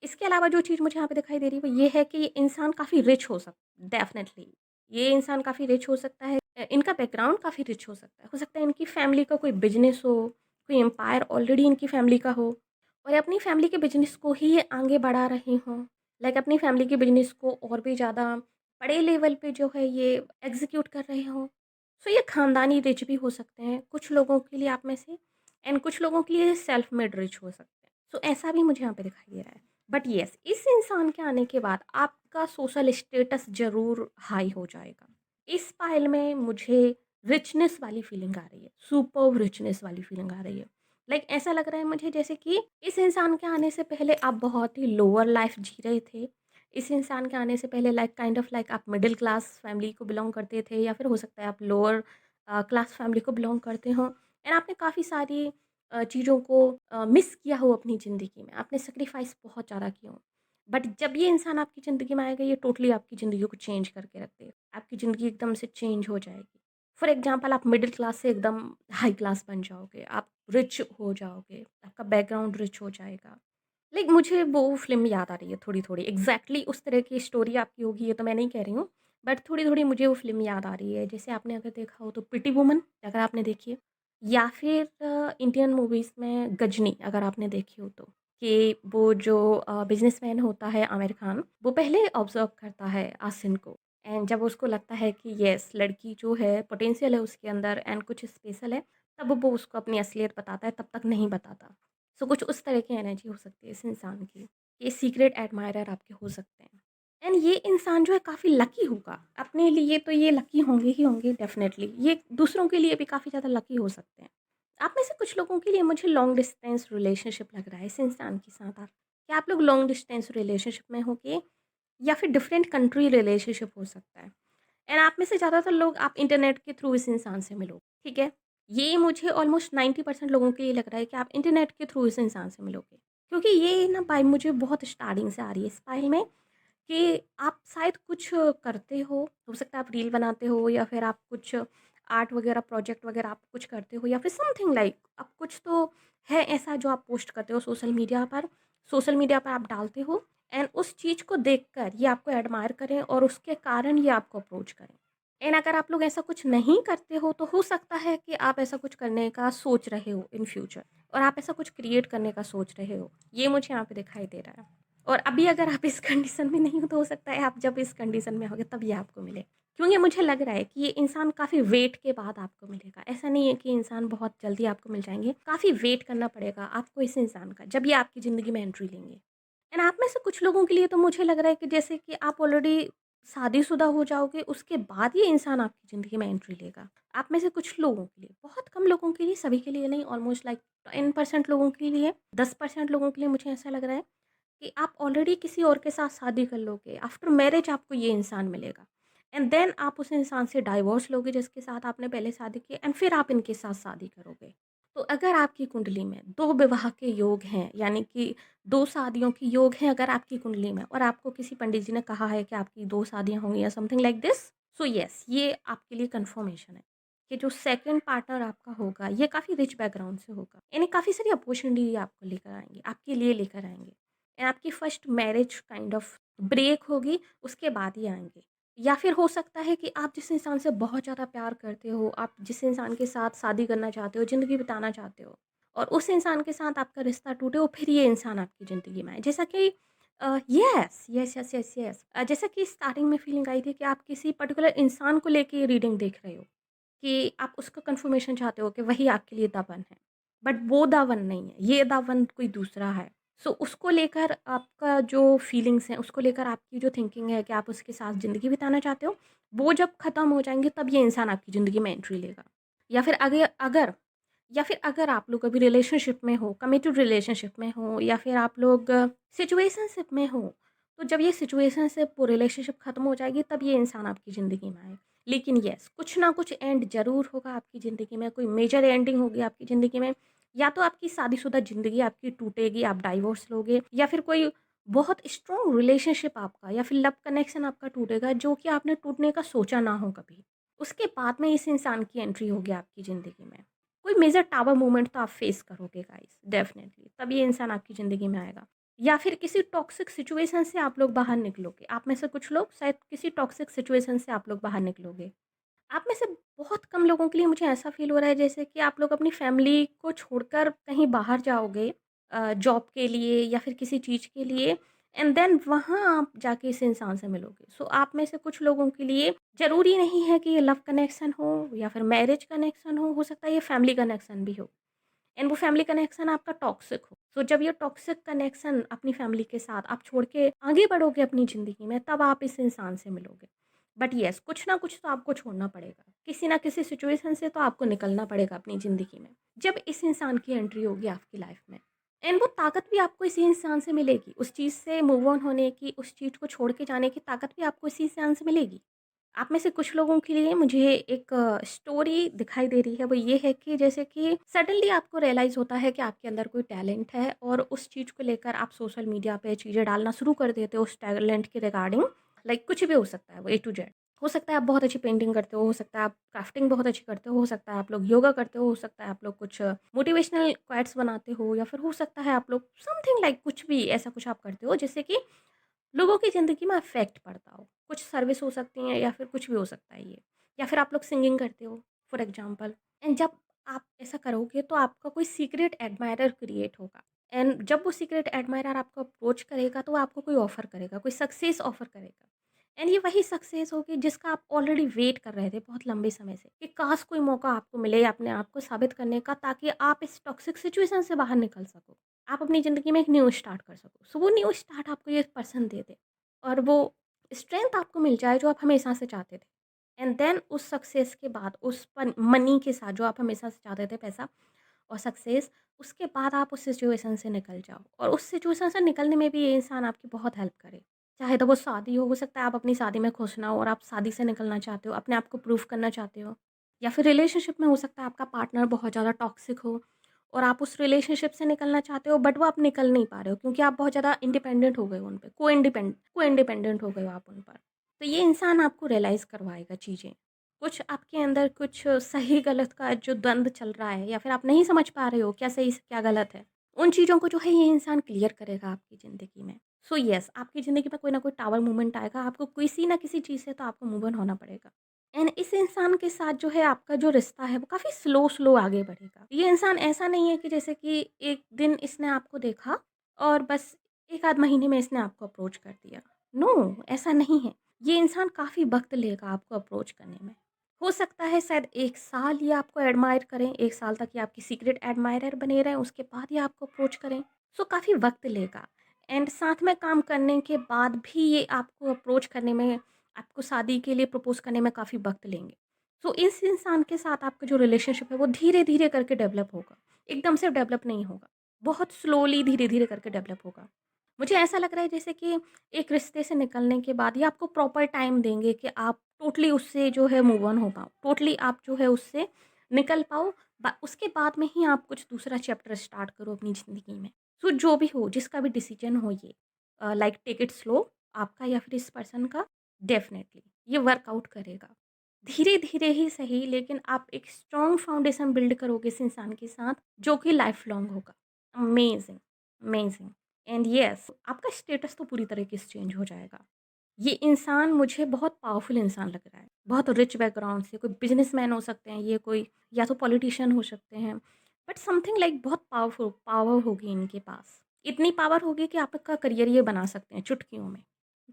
इसके अलावा जो चीज़ मुझे यहाँ पे दिखाई दे रही है वो ये है कि ये इंसान काफ़ी रिच हो डेफ़िनेटली। ये इंसान काफ़ी रिच हो सकता है। इनका बैकग्राउंड काफ़ी रिच हो सकता है। हो सकता है इनकी फैमिली का कोई बिज़नेस हो, कोई एम्पायर ऑलरेडी इनकी फैमिली का हो, और ये अपनी फैमिली के बिज़नेस को ही ये आगे बढ़ा रहे हों। लाइक अपनी फैमिली के बिज़नेस को और भी ज़्यादा बड़े लेवल पे जो है ये एग्ज़ीक्यूट कर रहे हों। सो ये ख़ानदानी रिच भी हो सकते हैं कुछ लोगों के लिए आप में से, एंड कुछ लोगों के लिए सेल्फ मेड रिच हो सकते हैं। सो ऐसा भी मुझे यहाँ पे दिखाई दे रहा है। बट येस इस इंसान के आने के बाद आपका सोशल स्टेटस ज़रूर हाई हो जाएगा। इस पाइल में मुझे रिचनेस वाली फीलिंग आ रही है, सुपर्ब रिचनेस वाली फीलिंग आ रही है। लाइक ऐसा लग रहा है मुझे जैसे कि इस इंसान के आने से पहले आप बहुत ही लोअर लाइफ जी रहे थे। इस इंसान के आने से पहले लाइक काइंड ऑफ लाइक आप मिडिल क्लास फैमिली को बिलॉन्ग करते थे, या फिर हो सकता है आप लोअर क्लास फैमिली को बिलॉन्ग करते हो, एंड आपने काफ़ी सारी चीज़ों को मिस किया हो अपनी ज़िंदगी में, आपने सेक्रीफाइस बहुत ज़्यादा किए हो। बट जब ये इंसान आपकी ज़िंदगी में आएगा ये टोटली आपकी ज़िंदगी को चेंज करके रख देगा। आपकी ज़िंदगी एकदम से चेंज हो जाएगी। फॉर एग्ज़ाम्पल आप मिडिल क्लास से एकदम हाई क्लास बन जाओगे, आप रिच हो जाओगे, आपका बैकग्राउंड रिच हो जाएगा। लाइक मुझे वो फ़िल्म याद आ रही है थोड़ी-थोड़ी, एग्ज़ैक्टली उस तरह की स्टोरी आपकी होगी ये तो मैं नहीं कह रही हूँ, बट थोड़ी-थोड़ी मुझे वो फ़िल्म याद आ रही है। जैसे आपने अगर देखा हो तो प्रीटी वुमन, अगर आपने देखी है। या फिर इंडियन मूवीज़ में गजनी अगर आपने देखी हो तो, कि वो जो बिज़नेसमैन होता है आमिर खान, वो पहले ऑब्ज़र्व करता है आसिन को, एंड जब उसको लगता है कि येस लड़की जो है पोटेंशियल है उसके अंदर एंड कुछ स्पेशल है, तब वो उसको अपनी असलियत बताता है, तब तक नहीं बताता। सो कुछ उस तरह की एनर्जी हो सकती है इस इंसान की, ये सीक्रेट एडमायरर आपके हो सकते हैं। एंड ये इंसान जो है काफ़ी लकी होगा, अपने लिए तो ये लकी होंगे ही होंगे डेफ़िनेटली, ये दूसरों के लिए भी काफ़ी ज़्यादा लकी हो सकते हैं। आप में से कुछ लोगों के लिए मुझे लॉन्ग डिस्टेंस रिलेशनशिप लग रहा है इस इंसान के साथ। आप क्या आप लोग लॉन्ग डिस्टेंस रिलेशनशिप में होंगे या फिर डिफरेंट कंट्री रिलेशनशिप हो सकता है। एंड आप में से ज़्यादातर लोग आप इंटरनेट के थ्रू इस इंसान से मिलोगे, ठीक है? ये मुझे ऑलमोस्ट 90% लोगों के लिए लग रहा है कि आप इंटरनेट के थ्रू इस इंसान से मिलोगे। क्योंकि ये ना वाइब मुझे बहुत स्टार्टिंग से आ रही है इस फाइल में, कि आप शायद कुछ करते हो सकता है आप रील बनाते हो या फिर आप कुछ आर्ट वगैरह प्रोजेक्ट वगैरह आप कुछ करते हो या फिर समथिंग लाइक आप कुछ तो है ऐसा जो आप पोस्ट करते हो सोशल मीडिया पर आप डालते हो, एंड उस चीज़ को देखकर ये आपको एडमायर करें और उसके कारण ये आपको अप्रोच करें। एंड अगर आप लोग ऐसा कुछ नहीं करते हो तो हो सकता है कि आप ऐसा कुछ करने का सोच रहे हो इन फ्यूचर, और आप ऐसा कुछ क्रिएट करने का सोच रहे हो, ये मुझे यहाँ पे दिखाई दे रहा है। और अभी अगर आप इस कंडीशन में नहीं हो तो हो सकता है आप जब इस कंडीशन में होगे तब ये आपको मिले, क्योंकि मुझे लग रहा है कि ये इंसान काफ़ी वेट के बाद आपको मिलेगा। ऐसा नहीं है कि इंसान बहुत जल्दी आपको मिल जाएंगे, काफ़ी वेट करना पड़ेगा आपको इस इंसान का जब ये आपकी ज़िंदगी में एंट्री लेंगे। एंड आप में से कुछ लोगों के लिए तो मुझे लग रहा है कि जैसे कि आप ऑलरेडी शादीशुदा हो जाओगे, उसके बाद ये इंसान आपकी ज़िंदगी में एंट्री लेगा। आप में से कुछ लोगों के लिए, बहुत कम लोगों के लिए, सभी के लिए नहीं, ऑलमोस्ट लाइक 10% लोगों के लिए, 10% लोगों के लिए मुझे ऐसा लग रहा है कि आप ऑलरेडी किसी और के साथ शादी कर लोगे। आफ्टर मैरिज आपको ये इंसान मिलेगा एंड देन आप उस इंसान से डाइवोर्स लोगे जिसके साथ आपने पहले शादी की, एंड फिर आप इनके साथ शादी करोगे। तो अगर आपकी कुंडली में 2 विवाह के योग हैं, यानी कि 2 शादियों के योग हैं अगर आपकी कुंडली में, और आपको किसी पंडित जी ने कहा है कि आपकी 2 शादियाँ होंगी या something like this, so yes ये आपके लिए कन्फर्मेशन है कि जो सेकंड पार्टनर आपका होगा ये काफ़ी रिच बैकग्राउंड से होगा। यानी काफ़ी सारी अपॉर्च्युनिटी आपको लेकर आएँगे, आपके लिए लेकर आएँगे। एंड आपकी first marriage kind of break होगी, उसके बाद ही आएँगे। या फिर हो सकता है कि आप जिस इंसान से बहुत ज़्यादा प्यार करते हो, आप जिस इंसान के साथ शादी करना चाहते हो, ज़िंदगी बिताना चाहते हो, और उस इंसान के साथ आपका रिश्ता टूटे और फिर ये इंसान आपकी ज़िंदगी में आए। जैसा कि yes, yes, yes, yes, yes. जैसा कि स्टार्टिंग में फीलिंग आई थी कि आप किसी पर्टिकुलर इंसान को लेके ये रीडिंग देख रहे हो, कि आप उसका कन्फर्मेशन चाहते हो कि वही आपके लिए दावन है। बट वो दावन नहीं है, ये दावन कोई दूसरा है। सो उसको लेकर आपका जो फीलिंग्स हैं, उसको लेकर आपकी जो थिंकिंग है कि आप उसके साथ ज़िंदगी बिताना चाहते हो, वो जब ख़त्म हो जाएँगे तब ये इंसान आपकी ज़िंदगी में एंट्री लेगा। या फिर अगे अगर या फिर अगर आप लोग अभी रिलेशनशिप में हो, कमिटेड रिलेशनशिप में हो, या फिर आप लोग सिचुएशनशिप में हो, तो जब ये सिचुएशनशिप वो रिलेशनशिप ख़त्म हो जाएगी तब ये इंसान आपकी ज़िंदगी में आए। लेकिन येस, कुछ ना कुछ एंड ज़रूर होगा आपकी ज़िंदगी में, कोई मेजर एंडिंग होगी आपकी ज़िंदगी में, या तो आपकी शादीशुदा ज़िंदगी आपकी टूटेगी, आप डाइवोर्स लोगे, या फिर कोई बहुत स्ट्रॉन्ग रिलेशनशिप आपका या फिर लव कनेक्शन आपका टूटेगा जो कि आपने टूटने का सोचा ना हो कभी। उसके बाद में इस इंसान की एंट्री होगी आपकी ज़िंदगी में। कोई मेजर टावर मोमेंट तो आप फेस करोगे गाइस डेफ़िनेटली, तब ये इंसान आपकी ज़िंदगी में आएगा। या फिर किसी टॉक्सिक सिचुएशन से आप लोग बाहर निकलोगे। आप में से कुछ लोग शायद किसी टॉक्सिक सिचुएशन से आप लोग बाहर निकलोगे। आप में से बहुत कम लोगों के लिए मुझे ऐसा फ़ील हो रहा है जैसे कि आप लोग अपनी फ़ैमिली को छोड़कर कहीं बाहर जाओगे जॉब के लिए या फिर किसी चीज़ के लिए, एंड देन वहाँ आप जाके इस इंसान से मिलोगे। सो आप में से कुछ लोगों के लिए ज़रूरी नहीं है कि ये लव कनेक्शन हो या फिर मैरिज कनेक्शन हो सकता है ये फैमिली कनेक्शन भी हो। एंड वो फैमिली कनेक्शन आपका टॉक्सिक हो। सो जब ये टॉक्सिक कनेक्शन अपनी फैमिली के साथ आप छोड़ के आगे बढ़ोगे अपनी ज़िंदगी में, तब आप इस इंसान से मिलोगे। बट येस, कुछ ना कुछ तो आपको छोड़ना पड़ेगा। किसी ना किसी सिचुएशन से तो आपको निकलना पड़ेगा अपनी ज़िंदगी में, जब इस इंसान की एंट्री होगी आपकी लाइफ़ में। एंड वो ताकत भी आपको इसी इंसान से मिलेगी। उस चीज़ से मूव ऑन होने की, उस चीज़ को छोड़ के जाने की ताकत भी आपको इसी इंसान से मिलेगी। आप में से कुछ लोगों के लिए मुझे एक स्टोरी दिखाई दे रही है, वो ये है कि जैसे कि सडनली आपको रियलाइज़ होता है कि आपके अंदर कोई टैलेंट है और उस चीज़ को लेकर आप सोशल मीडिया पे चीज़ें डालना शुरू कर देते हो उस टैलेंट के रिगार्डिंग। लाइक कुछ भी हो सकता है वो ए टू जेड। हो सकता है आप बहुत अच्छी पेंटिंग करते हो सकता है आप क्राफ्टिंग बहुत अच्छी करते हो सकता है आप लोग योगा करते हो सकता है आप लोग कुछ मोटिवेशनल क्वाइट्स बनाते हो, या फिर हो सकता है आप लोग समथिंग लाइक कुछ भी ऐसा कुछ आप करते हो जिससे कि लोगों की ज़िंदगी में इफ़ेक्ट पड़ता हो। कुछ सर्विस हो सकती हैं या फिर कुछ भी हो सकता है ये। या फिर आप लोग सिंगिंग करते हो फॉर एग्ज़ाम्पल, एंड जब आप ऐसा करोगे तो आपका कोई सीक्रेट एडमायरर क्रिएट होगा। एंड जब वो सीक्रेट एडमायरर आपको अप्रोच करेगा तो वो आपको कोई ऑफ़र करेगा, कोई सक्सेस ऑफ़र करेगा। एंड ये वही सक्सेस होगी जिसका आप ऑलरेडी वेट कर रहे थे बहुत लंबे समय से, कि काश कोई मौका आपको मिले अपने आप को साबित करने का, ताकि आप इस टॉक्सिक सिचुएशन से बाहर निकल सको। आप अपनी ज़िंदगी में एक न्यू स्टार्ट कर सको। सो वो न्यू स्टार्ट आपको ये पर्सन दे दे और वो स्ट्रेंथ आपको मिल जाए जो आप हमेशा से चाहते थे। एंड देन उस सक्सेस के बाद उस मनी के साथ जो आप हमेशा से चाहते थे, पैसा और सक्सेस, उसके बाद आप उस सिचुएशन से निकल जाओ और उस सिचुएशन से निकलने में भी ये इंसान आपकी बहुत हेल्प करे। चाहे तो वो शादी हो सकता है आप अपनी शादी में खुश ना हो और आप शादी से निकलना चाहते हो, अपने आप को प्रूव करना चाहते हो। या फिर रिलेशनशिप में हो सकता है आपका पार्टनर बहुत ज़्यादा टॉक्सिक हो और आप उस रिलेशनशिप से निकलना चाहते हो, बट वो आप निकल नहीं पा रहे हो क्योंकि आप बहुत ज़्यादा इंडिपेंडेंट हो गए हो उन पे, को इंडिपेंडेंट हो गए हो आप उन पर। तो ये इंसान आपको रियलाइज़ करवाएगा चीज़ें। कुछ आपके अंदर कुछ सही गलत का जो द्वंद चल रहा है या फिर आप नहीं समझ पा रहे हो क्या सही से क्या गलत है, उन चीज़ों को जो है ये इंसान क्लियर करेगा आपकी ज़िंदगी में। सो येस, आपकी ज़िंदगी में कोई ना कोई टावर मूवमेंट आएगा, आपको किसी ना किसी चीज़ से तो आपको मूव ऑन होना पड़ेगा। एंड इस इंसान के साथ जो है आपका जो रिश्ता है वो काफ़ी स्लो आगे बढ़ेगा। ये इंसान ऐसा नहीं है कि जैसे कि एक दिन इसने आपको देखा और बस 1 आध महीने में इसने आपको अप्रोच कर दिया। नो, ऐसा नहीं है। ये इंसान काफ़ी वक़्त लेगा आपको अप्रोच करने में। हो सकता है शायद 1 साल ये आपको एडमायर करें, 1 साल तक ये आपकी सीक्रेट एडमायरर बने रहें, उसके बाद ये आपको अप्रोच करें। सो काफ़ी वक़्त लेगा एंड साथ में काम करने के बाद भी ये आपको अप्रोच करने में, आपको शादी के लिए प्रपोज़ करने में काफ़ी वक़्त लेंगे। सो इस इंसान के साथ आपका जो रिलेशनशिप है वो धीरे-धीरे करके डेवलप होगा, एकदम से डेवलप नहीं होगा। बहुत स्लोली धीरे-धीरे करके डेवलप होगा। मुझे ऐसा लग रहा है जैसे कि एक रिश्ते से निकलने के बाद ये आपको प्रॉपर टाइम देंगे कि आप टोटली उससे जो है मूव ऑन हो पाओ। टोटली आप जो है उससे निकल पाओ। उसके बाद में ही आप कुछ दूसरा चैप्टर स्टार्ट करो अपनी ज़िंदगी में। सो जो भी हो, जिसका भी डिसीजन हो ये, लाइक टेक इट स्लो, आपका या फिर इस पर्सन का, डेफ़िनेटली ये वर्कआउट करेगा। धीरे-धीरे ही सही, लेकिन आप एक स्ट्रॉन्ग फाउंडेशन बिल्ड करोगे इस इंसान के साथ जो कि लाइफ़ लॉन्ग होगा। Amazing, amazing. एंड येस, आपका स्टेटस तो पूरी तरीके से चेंज हो जाएगा। ये इंसान मुझे बहुत पावरफुल इंसान लग रहा है। बहुत रिच बैकग्राउंड से, कोई बिज़नेसमैन हो सकते हैं ये, कोई या तो पॉलिटिशियन हो सकते हैं। बट समथिंग लाइक बहुत पावर होगी इनके पास। इतनी पावर होगी कि आपका करियर ये बना सकते हैं चुटकियों में।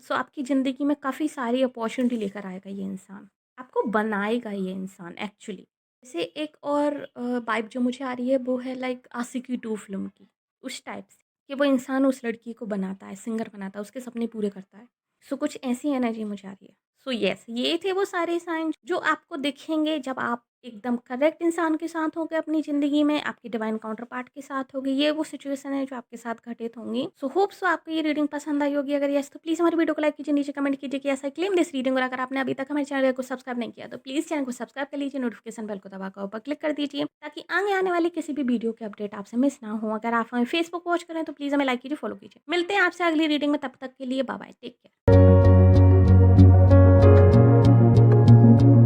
सो आपकी ज़िंदगी में काफ़ी सारी अपॉर्च्युनिटी लेकर आएगा ये इंसान। आपको बनाएगा ये इंसान एक्चुअली। जैसे एक और वाइब जो मुझे आ रही है वो है लाइक आशिकी 2 फ़िल्म की, उस टाइप से, कि वो इंसान उस लड़की को बनाता है, सिंगर बनाता है, उसके सपने पूरे करता है। सो कुछ ऐसी एनर्जी मुझे आ रही है। सो येस, ये थे वो सारे साइन जो आपको दिखेंगे जब आप एकदम करेक्ट इंसान के साथ होंगे अपनी ज़िंदगी में, आपके डिवाइन काउंटर पार्ट के साथ होगे। ये वो सिचुएशन है जो आपके साथ घटित होंगी। सो होप सो आपको ये रीडिंग पसंद आई होगी। अगर येस तो प्लीज़ हमारी वीडियो को लाइक कीजिए, नीचे कमेंट कीजिए कि ऐसा क्लेम दिस रीडिंग। और अगर आपने अभी तक हमारे चैनल को सब्सक्राइब नहीं किया तो प्लीज़ चैनल को सब्सक्राइब कर लीजिए, नोटिफिकेशन बेल को दबाकर ऊपर क्लिक कर दीजिए ताकि आगे आने वाली किसी भी वीडियो के अपडेट आपसे मिस ना हो। अगर आप हमें फेसबुक वॉच करें तो प्लीज़ हमें लाइक कीजिए, फॉलो कीजिए। मिलते हैं आपसे अगली रीडिंग में, तब तक के लिए बाय बाय, टेक केयर।